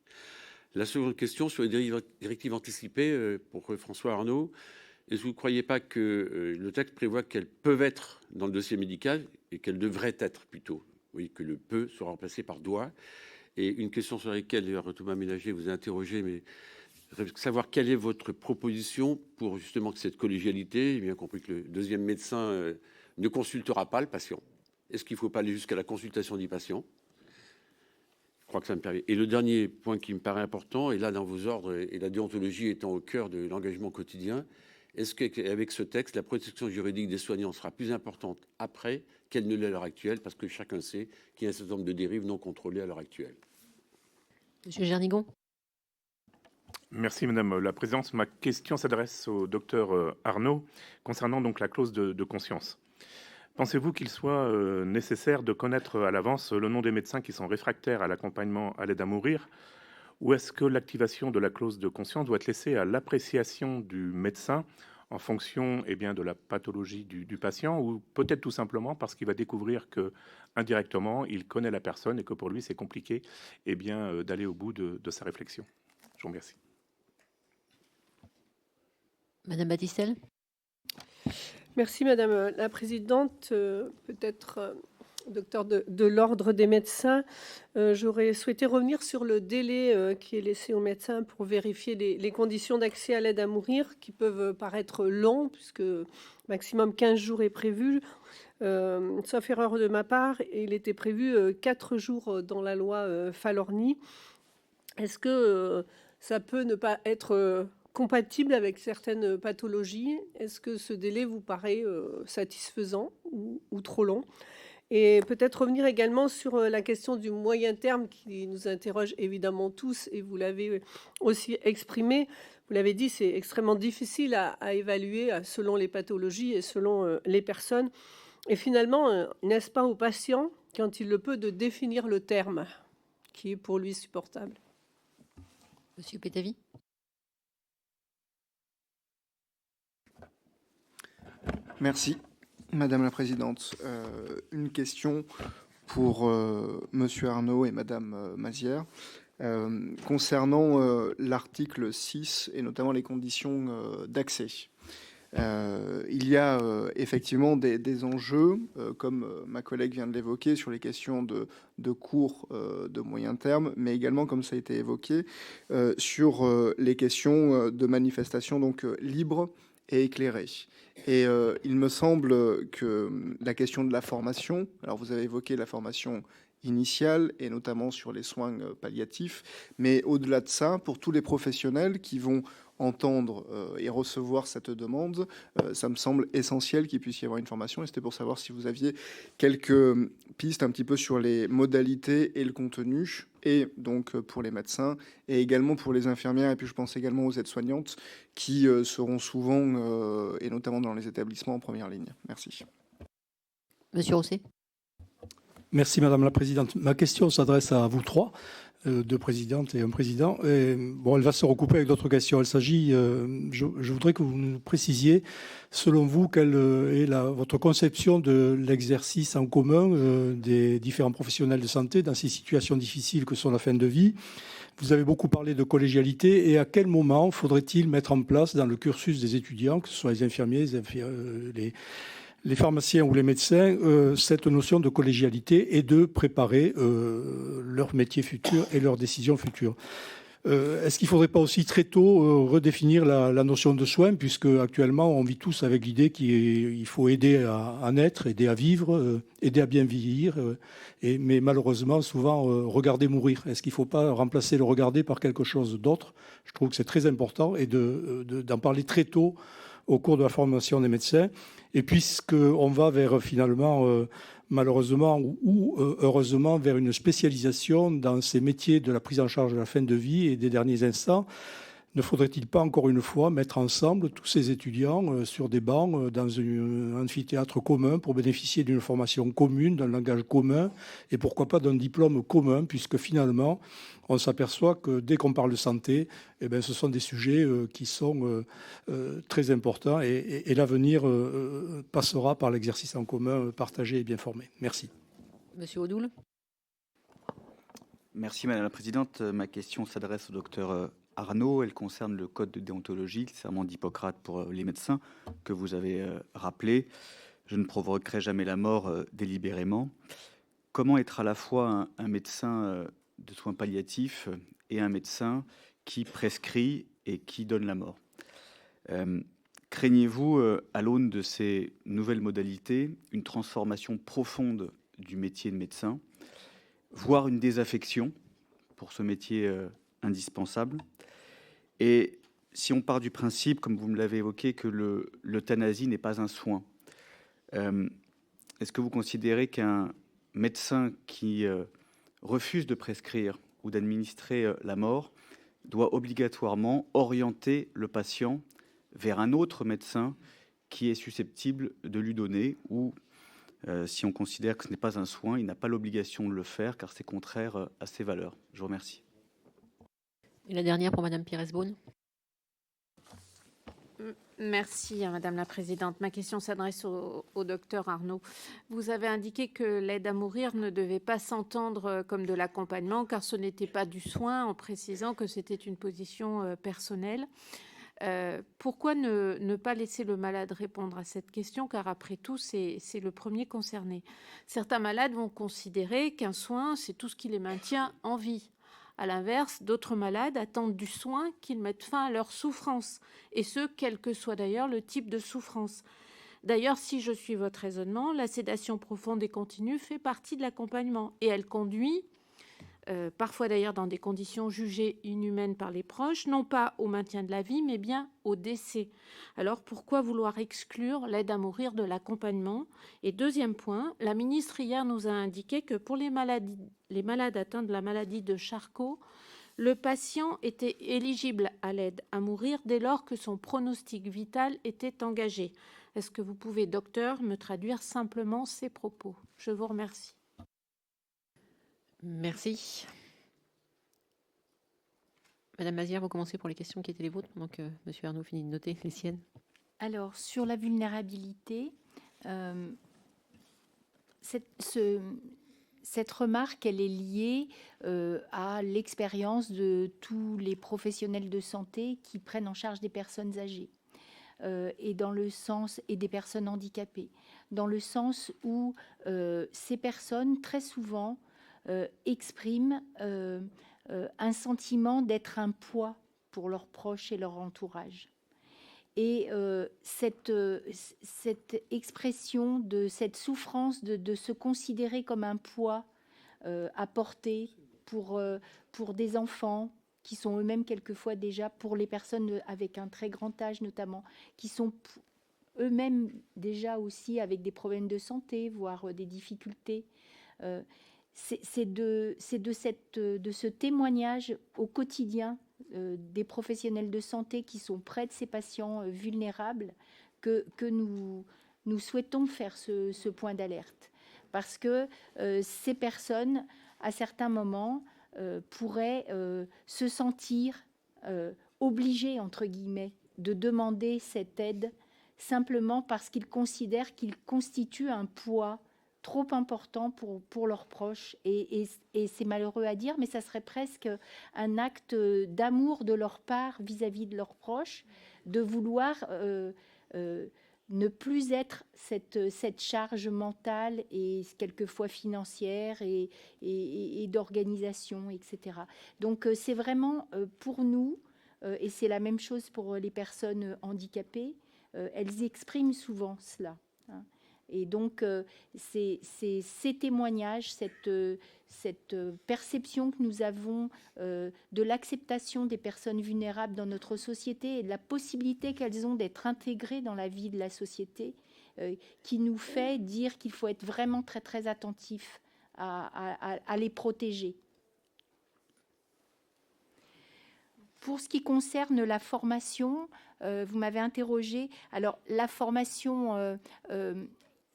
La seconde question sur les directives anticipées, pour François Arnaud. Est-ce que vous ne croyez pas que le texte prévoit qu'elles peuvent être dans le dossier médical et qu'elles devraient être plutôt? Oui, que le peut sera remplacé par doit. Et une question sur laquelle Thomas Ménager vous a interrogé, mais savoir quelle est votre proposition pour justement que cette collégialité, j'ai bien compris que le deuxième médecin ne consultera pas le patient. Est-ce qu'il ne faut pas aller jusqu'à la consultation du patient? Je crois que ça me permet. Et le dernier point qui me paraît important, et là dans vos ordres, et la déontologie étant au cœur de l'engagement quotidien, est-ce qu'avec ce texte, la protection juridique des soignants sera plus importante après qu'elle ne l'est à l'heure actuelle? Parce que chacun sait qu'il y a un certain nombre de dérives non contrôlées à l'heure actuelle.
Monsieur Gernigon.
Merci Madame la Présidente. Ma question s'adresse au docteur Arnaud concernant donc la clause de conscience. Pensez-vous qu'il soit nécessaire de connaître à l'avance le nom des médecins qui sont réfractaires à l'accompagnement à l'aide à mourir, ou est-ce que l'activation de la clause de conscience doit être laissée à l'appréciation du médecin en fonction de la pathologie du patient, ou peut-être tout simplement parce qu'il va découvrir que indirectement il connaît la personne et que pour lui c'est compliqué d'aller au bout de sa réflexion. Je vous remercie.
Madame Battistel.
Merci Madame la Présidente. Peut-être, docteur de l'Ordre des médecins, j'aurais souhaité revenir sur le délai qui est laissé aux médecins pour vérifier les conditions d'accès à l'aide à mourir, qui peuvent paraître longs, puisque maximum 15 jours est prévu. Sauf erreur de ma part, il était prévu 4 jours dans la loi Falorni. Est-ce que ça peut ne pas être compatible avec certaines pathologies? Est-ce que ce délai vous paraît satisfaisant ou trop long? Et peut-être revenir également sur la question du moyen terme qui nous interroge évidemment tous, et vous l'avez aussi exprimé. Vous l'avez dit, c'est extrêmement difficile à évaluer selon les pathologies et selon les personnes. Et finalement, n'est-ce pas au patient, quand il le peut, de définir le terme qui est pour lui supportable?
Monsieur Pétavy.
Merci, Madame la Présidente. Une question pour Monsieur Arnaud et Madame Mazière. Concernant l'article 6 et notamment les conditions d'accès. Il y a effectivement des enjeux, comme ma collègue vient de l'évoquer, sur les questions de court, de moyen terme, mais également, comme ça a été évoqué, sur les questions de manifestation donc libre et éclairée. Et il me semble que la question de la formation, alors vous avez évoqué la formation initiale et notamment sur les soins palliatifs, mais au-delà de ça, pour tous les professionnels qui vont entendre et recevoir cette demande, ça me semble essentiel qu'il puisse y avoir une formation, et c'était pour savoir si vous aviez quelques pistes un petit peu sur les modalités et le contenu, et donc pour les médecins et également pour les infirmières, et puis je pense également aux aides-soignantes qui seront souvent et notamment dans les établissements en première ligne. Merci.
Monsieur Rosset.
Merci Madame la Présidente. Ma question s'adresse à vous trois, deux présidentes et un président. Et, bon, elle va se recouper avec d'autres questions. Il s'agit, je voudrais que vous nous précisiez, selon vous, quelle est votre conception de l'exercice en commun des différents professionnels de santé dans ces situations difficiles que sont la fin de vie. Vous avez beaucoup parlé de collégialité, et à quel moment faudrait-il mettre en place dans le cursus des étudiants, que ce soit les infirmiers, les pharmaciens ou les médecins, cette notion de collégialité et de préparer leur métier futur et leurs décisions futures. Est-ce qu'il ne faudrait pas aussi très tôt redéfinir la notion de soin, puisque actuellement on vit tous avec l'idée qu'il faut aider à naître, aider à vivre, aider à bien vieillir, mais malheureusement souvent regarder mourir. Est-ce qu'il ne faut pas remplacer le regarder par quelque chose d'autre? Je trouve que c'est très important, et d'en parler très tôt au cours de la formation des médecins. Et puisqu'on va vers finalement, malheureusement ou heureusement, vers une spécialisation dans ces métiers de la prise en charge de la fin de vie et des derniers instants, ne faudrait-il pas encore une fois mettre ensemble tous ces étudiants sur des bancs dans un amphithéâtre commun pour bénéficier d'une formation commune, d'un langage commun et pourquoi pas d'un diplôme commun, puisque finalement on s'aperçoit que dès qu'on parle de santé, eh bien, ce sont des sujets qui sont très importants, et l'avenir passera par l'exercice en commun partagé et bien formé. Merci.
Monsieur Odoul.
Merci Madame la Présidente. Ma question s'adresse au docteur Arnaud. Elle concerne le code de déontologie, le serment d'Hippocrate pour les médecins que vous avez rappelé. Je ne provoquerai jamais la mort délibérément. Comment être à la fois un médecin de soins palliatifs et un médecin qui prescrit et qui donne la mort? Craignez-vous, à l'aune de ces nouvelles modalités, une transformation profonde du métier de médecin, voire une désaffection pour ce métier indispensable? Et si on part du principe, comme vous me l'avez évoqué, que l'euthanasie n'est pas un soin, est-ce que vous considérez qu'un médecin qui refuse de prescrire ou d'administrer la mort doit obligatoirement orienter le patient vers un autre médecin qui est susceptible de lui donner, ou si on considère que ce n'est pas un soin, il n'a pas l'obligation de le faire car c'est contraire à ses valeurs. Je vous remercie.
Et la dernière pour Madame Pires-Beaune.
Merci, Madame la Présidente. Ma question s'adresse au docteur Arnaud. Vous avez indiqué que l'aide à mourir ne devait pas s'entendre comme de l'accompagnement, car ce n'était pas du soin, en précisant que c'était une position personnelle. Pourquoi ne pas laisser le malade répondre à cette question, car après tout, c'est le premier concerné. Certains malades vont considérer qu'un soin, c'est tout ce qui les maintient en vie. À l'inverse, d'autres malades attendent du soin qu'ils mettent fin à leur souffrance, et ce, quel que soit d'ailleurs le type de souffrance. D'ailleurs, si je suis votre raisonnement, la sédation profonde et continue fait partie de l'accompagnement, et elle conduit, parfois d'ailleurs dans des conditions jugées inhumaines par les proches, non pas au maintien de la vie, mais bien au décès. Alors pourquoi vouloir exclure l'aide à mourir de l'accompagnement? Et deuxième point, la ministre hier nous a indiqué que pour les malades atteints de la maladie de Charcot, le patient était éligible à l'aide à mourir dès lors que son pronostic vital était engagé. Est-ce que vous pouvez, docteur, me traduire simplement ces propos? Je vous remercie.
Merci. Madame Mazière, vous commencez pour les questions qui étaient les vôtres, pendant que Monsieur Arnaud finit de noter les siennes.
Alors, sur la vulnérabilité, cette remarque, elle est liée à l'expérience de tous les professionnels de santé qui prennent en charge des personnes âgées. Et dans le sens, et des personnes handicapées, dans le sens où ces personnes, très souvent, expriment un sentiment d'être un poids pour leurs proches et leur entourage. Et cette expression de cette souffrance de se considérer comme un poids à porter pour des enfants qui sont eux-mêmes quelquefois déjà, pour les personnes avec un très grand âge notamment, qui sont eux-mêmes déjà aussi avec des problèmes de santé, voire des difficultés. C'est de ce témoignage au quotidien des professionnels de santé qui sont près de ces patients vulnérables que nous souhaitons faire ce point d'alerte. Parce que ces personnes, à certains moments, pourraient se sentir obligés, entre guillemets, de demander cette aide simplement parce qu'ils considèrent qu'ils constituent un poids trop important pour leurs proches. Et c'est malheureux à dire, mais ça serait presque un acte d'amour de leur part vis-à-vis de leurs proches, de vouloir ne plus être cette charge mentale et quelquefois financière et d'organisation, etc. Donc c'est vraiment pour nous, et c'est la même chose pour les personnes handicapées, elles expriment souvent cela. Hein. Et donc, c'est ces témoignages, cette perception que nous avons de l'acceptation des personnes vulnérables dans notre société et de la possibilité qu'elles ont d'être intégrées dans la vie de la société qui nous fait dire qu'il faut être vraiment très, très attentif à les protéger. Pour ce qui concerne la formation, vous m'avez interrogé. Alors, la formation...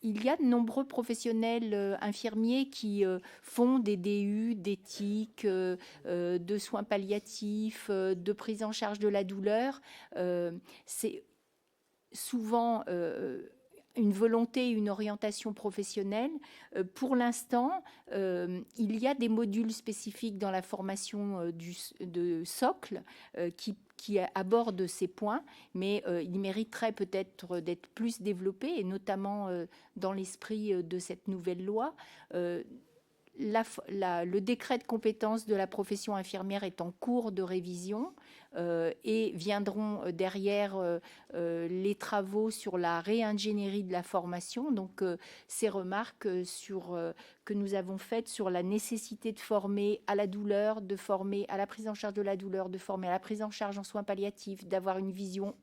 il y a de nombreux professionnels infirmiers qui font des DU d'éthique, de soins palliatifs, de prise en charge de la douleur. C'est souvent une volonté, une orientation professionnelle. Pour l'instant, il y a des modules spécifiques dans la formation de socle qui aborde ces points, mais il mériterait peut-être d'être plus développé, et notamment dans l'esprit de cette nouvelle loi. Le décret de compétence de la profession infirmière est en cours de révision et viendront derrière les travaux sur la réingénierie de la formation. Donc, ces remarques que nous avons faites sur la nécessité de former à la douleur, de former à la prise en charge de la douleur, de former à la prise en charge en soins palliatifs, d'avoir une vision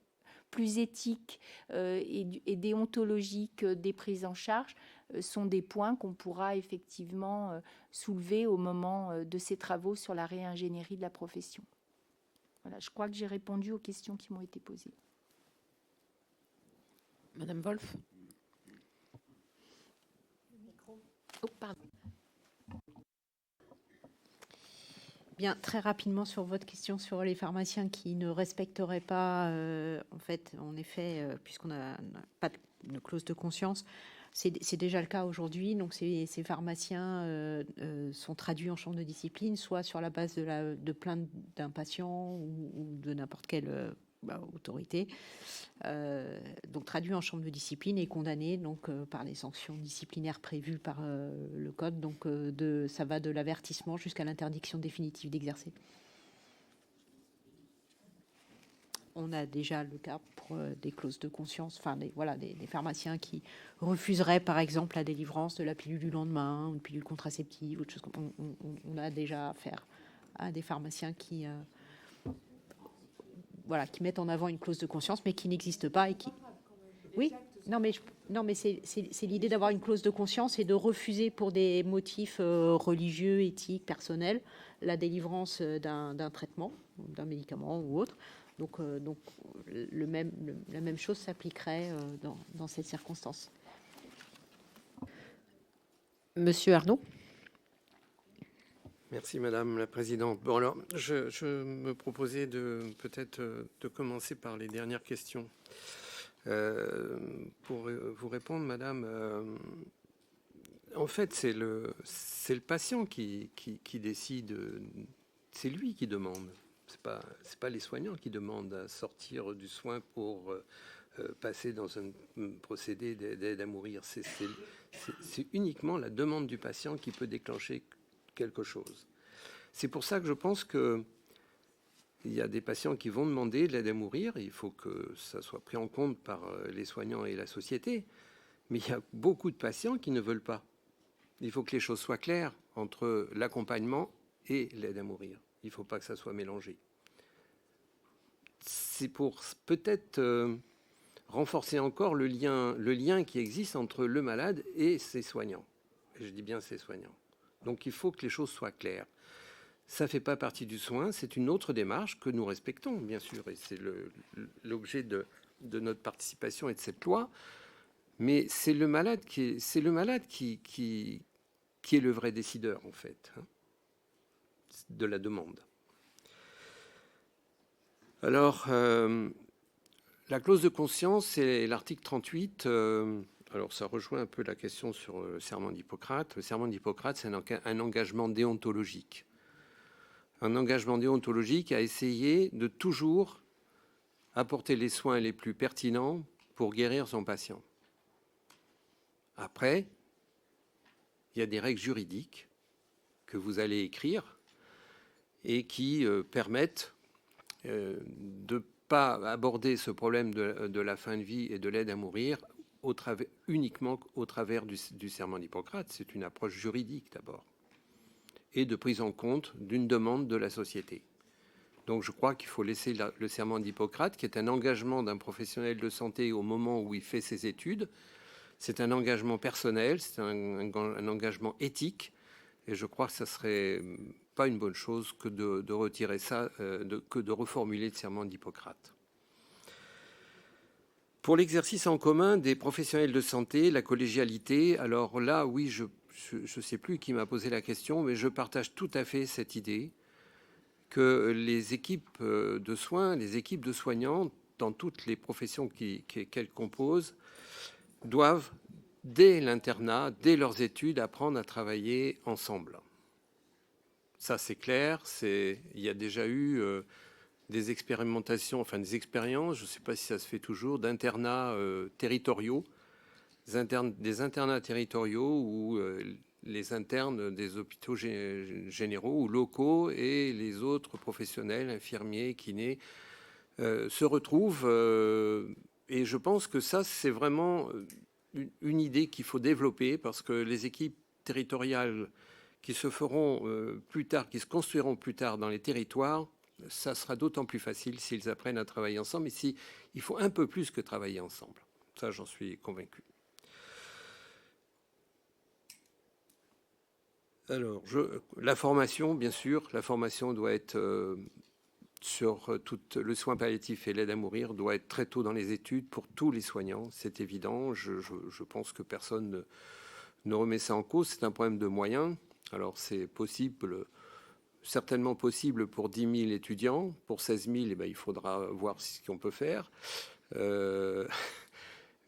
plus éthique et déontologique des prises en charge, sont des points qu'on pourra effectivement soulever au moment de ces travaux sur la réingénierie de la profession. Voilà, je crois que j'ai répondu aux questions qui m'ont été posées.
Madame Wolf. Oh, pardon.
Bien, très rapidement sur votre question sur les pharmaciens qui ne respecteraient pas, en fait, en effet, puisqu'on n'a pas de clause de conscience, c'est déjà le cas aujourd'hui. Donc, ces pharmaciens sont traduits en chambre de discipline, soit sur la base de plainte d'un patient ou de n'importe quelle autorité. Donc, traduits en chambre de discipline et condamnés donc, par les sanctions disciplinaires prévues par le Code. Donc, ça va de l'avertissement jusqu'à l'interdiction définitive d'exercer. On a déjà le cas pour des clauses de conscience, enfin des pharmaciens qui refuseraient par exemple la délivrance de la pilule du lendemain ou une pilule contraceptive, autre chose. On a déjà affaire à des pharmaciens qui mettent en avant une clause de conscience mais qui n'existe pas et qui... Oui, non mais c'est l'idée d'avoir une clause de conscience et de refuser pour des motifs religieux, éthiques, personnels, la délivrance d'un traitement, d'un médicament ou autre. Donc la même chose s'appliquerait dans cette circonstance.
Monsieur Arnaud.
Merci Madame la Présidente. Bon alors, je me proposais peut-être de commencer par les dernières questions. Pour vous répondre, Madame, en fait, c'est le patient qui décide. C'est lui qui demande. C'est pas les soignants qui demandent à sortir du soin pour passer dans un procédé d'aide à mourir. C'est uniquement la demande du patient qui peut déclencher quelque chose. C'est pour ça que je pense que il y a des patients qui vont demander de l'aide à mourir. Il faut que ça soit pris en compte par les soignants et la société. Mais il y a beaucoup de patients qui ne veulent pas. Il faut que les choses soient claires entre l'accompagnement et l'aide à mourir. Il ne faut pas que ça soit mélangé. C'est pour peut-être renforcer encore le lien qui existe entre le malade et ses soignants. Et je dis bien ses soignants. Donc il faut que les choses soient claires. Ça ne fait pas partie du soin, c'est une autre démarche que nous respectons, bien sûr, et c'est l'objet de notre participation et de cette loi. Mais c'est le malade qui est le vrai décideur, en fait, de la demande. Alors, la clause de conscience, c'est l'article 38. Alors, ça rejoint un peu la question sur le serment d'Hippocrate. Le serment d'Hippocrate, c'est un engagement déontologique. Un engagement déontologique à essayer de toujours apporter les soins les plus pertinents pour guérir son patient. Après, il y a des règles juridiques que vous allez écrire et qui permettent de ne pas aborder ce problème de la fin de vie et de l'aide à mourir uniquement au travers du serment d'Hippocrate. C'est une approche juridique d'abord et de prise en compte d'une demande de la société. Donc je crois qu'il faut laisser le serment d'Hippocrate, qui est un engagement d'un professionnel de santé au moment où il fait ses études. C'est un engagement personnel, c'est un engagement éthique, et je crois que ça serait pas une bonne chose que de retirer ça, que de reformuler le serment d'Hippocrate. Pour l'exercice en commun des professionnels de santé, la collégialité, alors là, oui, je ne sais plus qui m'a posé la question, mais je partage tout à fait cette idée que les équipes de soins, les équipes de soignants, dans toutes les professions qu'elles composent, doivent, dès l'internat, dès leurs études, apprendre à travailler ensemble. Ça, c'est clair. Il y a déjà eu des expérimentations, enfin des expériences, je ne sais pas si ça se fait toujours, d'internats territoriaux, des internats territoriaux où les internes des hôpitaux généraux ou locaux et les autres professionnels, infirmiers, kinés, se retrouvent. Et je pense que ça, c'est vraiment une idée qu'il faut développer parce que les équipes territoriales qui se feront plus tard, qui se construiront plus tard dans les territoires, ça sera d'autant plus facile s'ils apprennent à travailler ensemble. Et il faut un peu plus que travailler ensemble. Ça, j'en suis convaincu. Alors, la formation, bien sûr, la formation doit être sur tout le soin palliatif et l'aide à mourir doit être très tôt dans les études pour tous les soignants, c'est évident. Je pense que personne ne remet ça en cause. C'est un problème de moyens. Alors c'est possible, certainement possible pour 10 000 étudiants. Pour 16 000, eh ben, il faudra voir ce qu'on peut faire.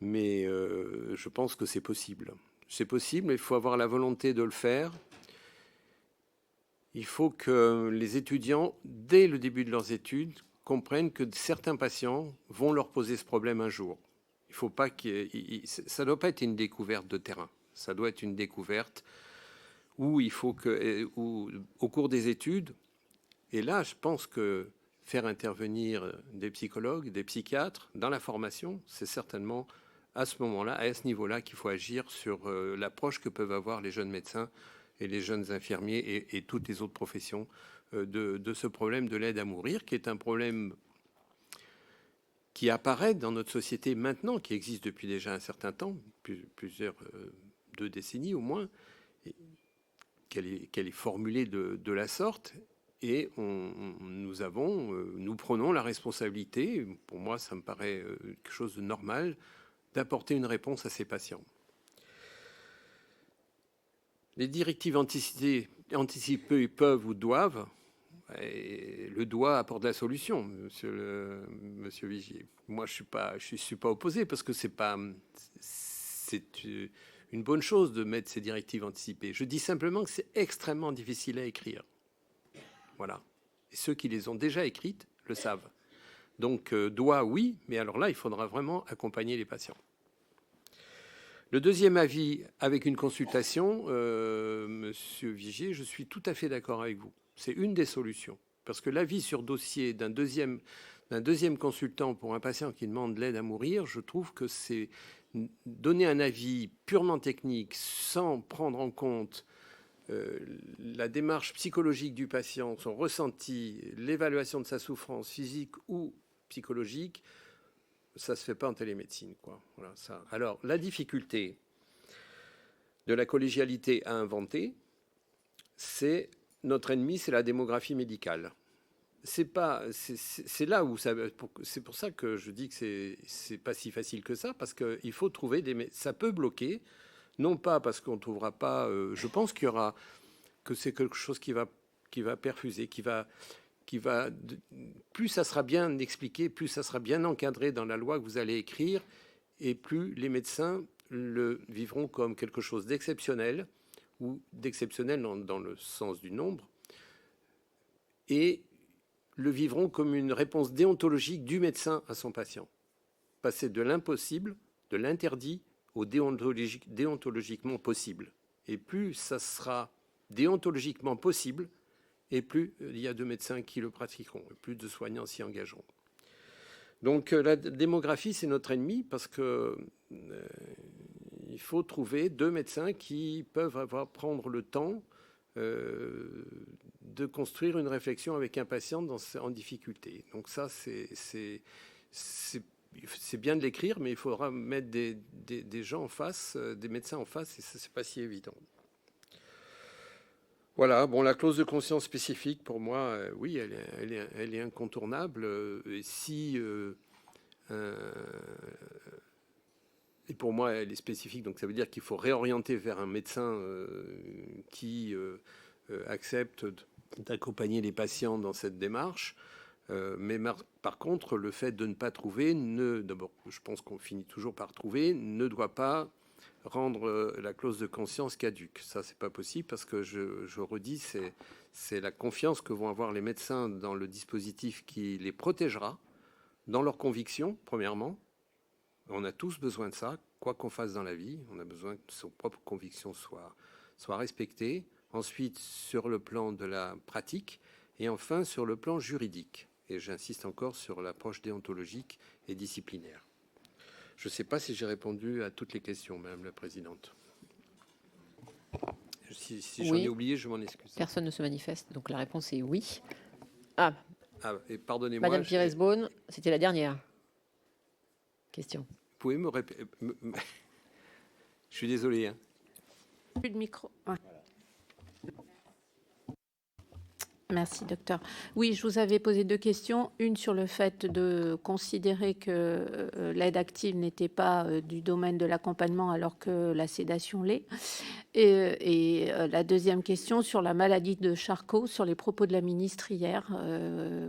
Mais je pense que c'est possible. C'est possible, mais il faut avoir la volonté de le faire. Il faut que les étudiants, dès le début de leurs études, comprennent que certains patients vont leur poser ce problème un jour. Il faut pas ça ne doit pas être une découverte de terrain. Ça doit être une découverte où il faut au cours des études, et là, je pense que faire intervenir des psychologues, des psychiatres dans la formation, c'est certainement à ce moment-là, à ce niveau-là, qu'il faut agir sur l'approche que peuvent avoir les jeunes médecins et les jeunes infirmiers et toutes les autres professions de ce problème de l'aide à mourir, qui est un problème qui apparaît dans notre société maintenant, qui existe depuis déjà un certain temps, plusieurs 2 décennies au moins, qu'elle est formulée de la sorte, et nous prenons la responsabilité, pour moi ça me paraît quelque chose de normal, d'apporter une réponse à ces patients. Les directives anticipées peuvent ou doivent, et le doigt apporte la solution, monsieur Vigier. Moi, je suis pas opposé, parce que c'est une bonne chose de mettre ces directives anticipées. Je dis simplement que c'est extrêmement difficile à écrire. Voilà. Et ceux qui les ont déjà écrites le savent. Donc, doigt, oui, mais alors là, il faudra vraiment accompagner les patients. Le deuxième avis, avec une consultation, monsieur Vigier, je suis tout à fait d'accord avec vous. C'est une des solutions. Parce que l'avis sur dossier d'un deuxième consultant pour un patient qui demande de l'aide à mourir, je trouve que c'est donner un avis purement technique sans prendre en compte la démarche psychologique du patient, son ressenti, l'évaluation de sa souffrance physique ou psychologique. Ça ne se fait pas en télémédecine, quoi. Voilà, ça. Alors, la difficulté de la collégialité à inventer, c'est notre ennemi, c'est la démographie médicale. C'est là où c'est pour ça que je dis que c'est pas si facile que ça, parce qu'il faut trouver ça peut bloquer, non pas parce qu'on ne trouvera pas. Je pense que c'est quelque chose qui va perfuser, plus ça sera bien expliqué, plus ça sera bien encadré dans la loi que vous allez écrire, et plus les médecins le vivront comme quelque chose d'exceptionnel, ou d'exceptionnel dans le sens du nombre, et le vivront comme une réponse déontologique du médecin à son patient. Passer de l'impossible, de l'interdit, au déontologiquement possible. Et plus ça sera déontologiquement possible, et plus il y a de médecins qui le pratiqueront, et plus de soignants s'y engageront. Donc la démographie, c'est notre ennemi, parce que il faut trouver 2 médecins qui peuvent prendre le temps de construire une réflexion avec un patient en difficulté. Donc ça, c'est bien de l'écrire, mais il faudra mettre des gens en face, des médecins en face, et ça, c'est pas si évident. Voilà, bon, la clause de conscience spécifique, pour moi, oui, elle est incontournable. Et et pour moi, elle est spécifique, donc ça veut dire qu'il faut réorienter vers un médecin qui accepte d'accompagner les patients dans cette démarche. Mais par contre, le fait de ne pas trouver, d'abord, je pense qu'on finit toujours par trouver, ne doit pas rendre la clause de conscience caduque. Ça, c'est pas possible, parce que je redis, c'est la confiance que vont avoir les médecins dans le dispositif qui les protégera dans leurs convictions, premièrement. On a tous besoin de ça, quoi qu'on fasse dans la vie. On a besoin que nos propres convictions soient respectées. Ensuite, sur le plan de la pratique, et enfin sur le plan juridique. Et j'insiste encore sur l'approche déontologique et disciplinaire. Je ne sais pas si j'ai répondu à toutes les questions, Madame la Présidente. Si j'en ai oublié, je m'en excuse.
Personne ne se manifeste, donc la réponse est oui.
Et pardonnez-moi.
Madame Pires-Beaune, c'était la dernière question.
Vous pouvez me répéter? Je suis désolé.
Plus de micro.
Merci, docteur. Oui, je vous avais posé 2 questions. Une sur le fait de considérer que l'aide active n'était pas du domaine de l'accompagnement alors que la sédation l'est. Et la deuxième question sur la maladie de Charcot, sur les propos de la ministre hier.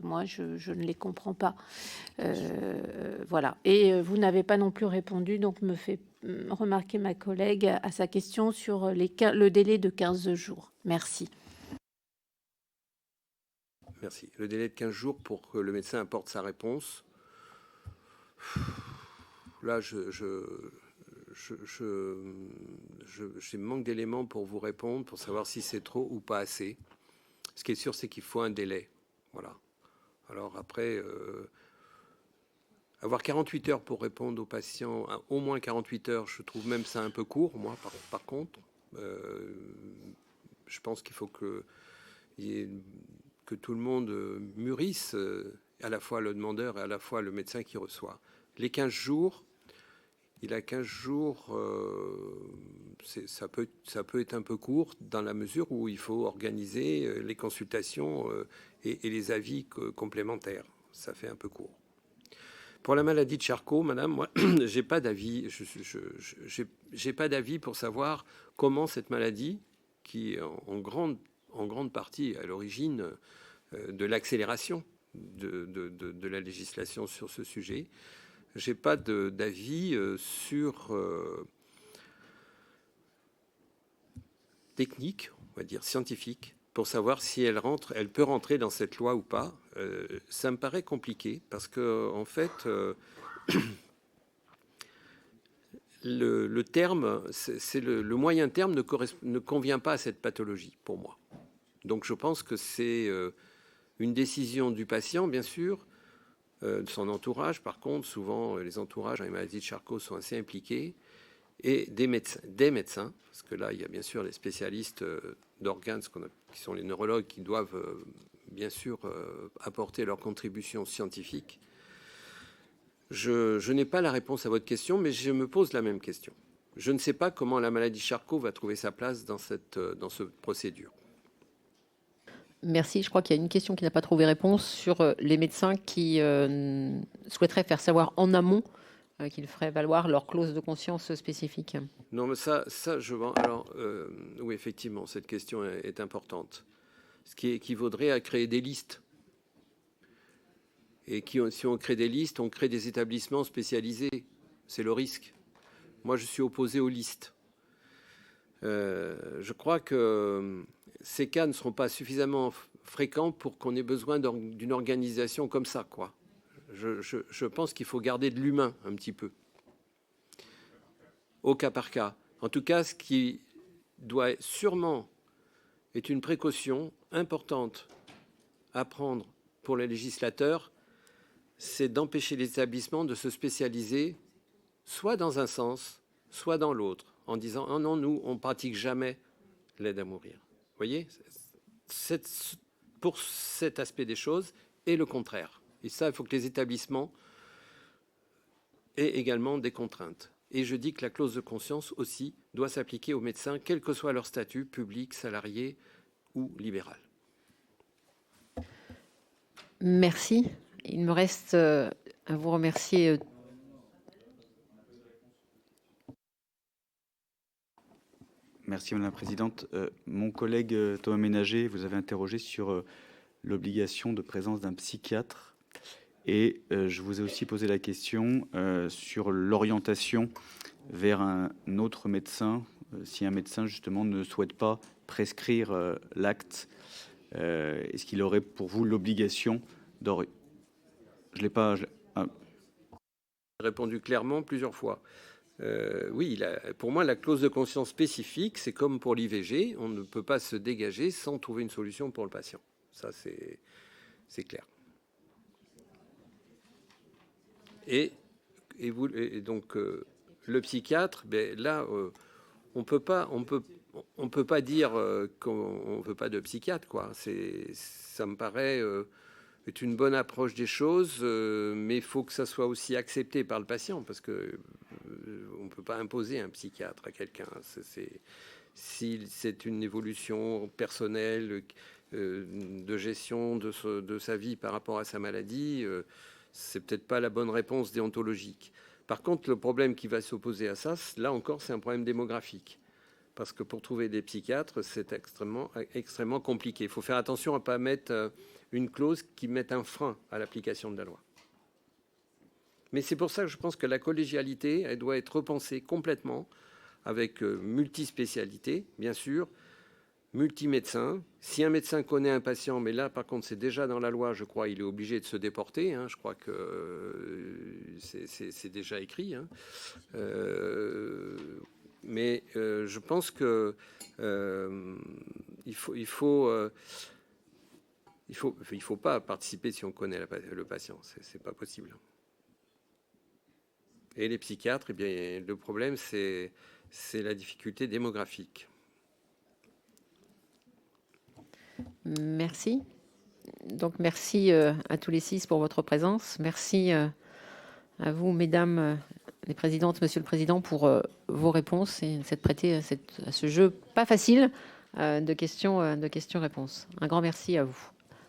Moi, je ne les comprends pas. Voilà. Et vous n'avez pas non plus répondu, donc me fait remarquer ma collègue à sa question sur le délai de 15 jours. Merci.
Merci. Le délai de 15 jours pour que le médecin apporte sa réponse. Là, j'ai manque d'éléments pour vous répondre, pour savoir si c'est trop ou pas assez. Ce qui est sûr, c'est qu'il faut un délai. Voilà. Alors après, avoir 48 heures pour répondre aux patients, au moins 48 heures, je trouve même ça un peu court, moi, par contre. Je pense qu'il faut que tout le monde mûrisse, à la fois le demandeur et à la fois le médecin qui reçoit. Les 15 jours, il a 15 jours, ça peut être un peu court dans la mesure où il faut organiser les consultations et les avis complémentaires. Ça fait un peu court. Pour la maladie de Charcot, madame, moi, j'ai pas d'avis. J'ai pas d'avis pour savoir comment cette maladie, qui en grande partie à l'origine de l'accélération de la législation sur ce sujet. J'ai pas d'avis sur technique, on va dire scientifique, pour savoir si elle peut rentrer dans cette loi ou pas. Ça me paraît compliqué parce que en fait, le terme, c'est le moyen terme ne convient pas à cette pathologie pour moi. Donc je pense que c'est une décision du patient, bien sûr, de son entourage. Par contre, souvent, les entourages dans les maladies de Charcot sont assez impliqués, et des médecins, parce que là, il y a bien sûr les spécialistes d'organes, qui sont les neurologues, qui doivent bien sûr apporter leur contribution scientifique. Je n'ai pas la réponse à votre question, mais je me pose la même question. Je ne sais pas comment la maladie Charcot va trouver sa place dans cette procédure.
Merci. Je crois qu'il y a une question qui n'a pas trouvé réponse sur les médecins qui souhaiteraient faire savoir en amont qu'ils feraient valoir leur clause de conscience spécifique.
Non, mais ça je vois. Alors, oui, effectivement, cette question est importante. Ce qui équivaudrait à créer des listes. Et si on crée des listes, on crée des établissements spécialisés. C'est le risque. Moi, je suis opposé aux listes. Je crois que ces cas ne seront pas suffisamment fréquents pour qu'on ait besoin d'une organisation comme ça, quoi. Je pense qu'il faut garder de l'humain un petit peu, au cas par cas. En tout cas, ce qui doit sûrement être une précaution importante à prendre pour les législateurs, c'est d'empêcher les établissements de se spécialiser soit dans un sens, soit dans l'autre, en disant « Oh non, nous, on ne pratique jamais l'aide à mourir ». Vous voyez, pour cet aspect des choses, et le contraire. Et ça, il faut que les établissements aient également des contraintes. Et je dis que la clause de conscience aussi doit s'appliquer aux médecins, quel que soit leur statut, public, salarié ou libéral.
Merci. Il me reste à vous remercier.
Merci Madame la Présidente. Mon collègue Thomas Ménager vous avez interrogé sur l'obligation de présence d'un psychiatre. Et je vous ai aussi posé la question sur l'orientation vers un autre médecin, si un médecin justement ne souhaite pas prescrire l'acte, est-ce qu'il aurait pour vous l'obligation d'orienter? Je l'ai pas... J'ai
répondu clairement plusieurs fois. Oui, pour moi, la clause de conscience spécifique, c'est comme pour l'IVG, on ne peut pas se dégager sans trouver une solution pour le patient. Ça, c'est clair. Et donc, le psychiatre, ben, là, on peut pas dire qu'on ne veut pas de psychiatre, quoi. Ça me paraît est une bonne approche des choses, mais il faut que ça soit aussi accepté par le patient, parce que on ne peut pas imposer un psychiatre à quelqu'un. Si c'est une évolution personnelle de gestion de sa vie par rapport à sa maladie, c'est peut-être pas la bonne réponse déontologique. Par contre, le problème qui va s'opposer à ça, là encore, c'est un problème démographique. Parce que pour trouver des psychiatres, c'est extrêmement compliqué. Il faut faire attention à ne pas mettre une clause qui mette un frein à l'application de la loi. Mais c'est pour ça que je pense que la collégialité, elle doit être repensée complètement, avec multispécialité, bien sûr, multimédecins. Si un médecin connaît un patient, mais là, par contre, c'est déjà dans la loi, je crois, il est obligé de se déporter. Hein, je crois que c'est déjà écrit. Hein. Mais je pense que il faut pas participer si on connaît le patient. C'est pas possible. Et les psychiatres, eh bien, le problème, c'est la difficulté démographique.
Merci. Donc, merci à tous les 6 pour votre présence. Merci à vous, mesdames les présidentes, monsieur le président, pour vos réponses et s'être prêté à ce jeu pas facile de questions-réponses. Un grand merci à vous.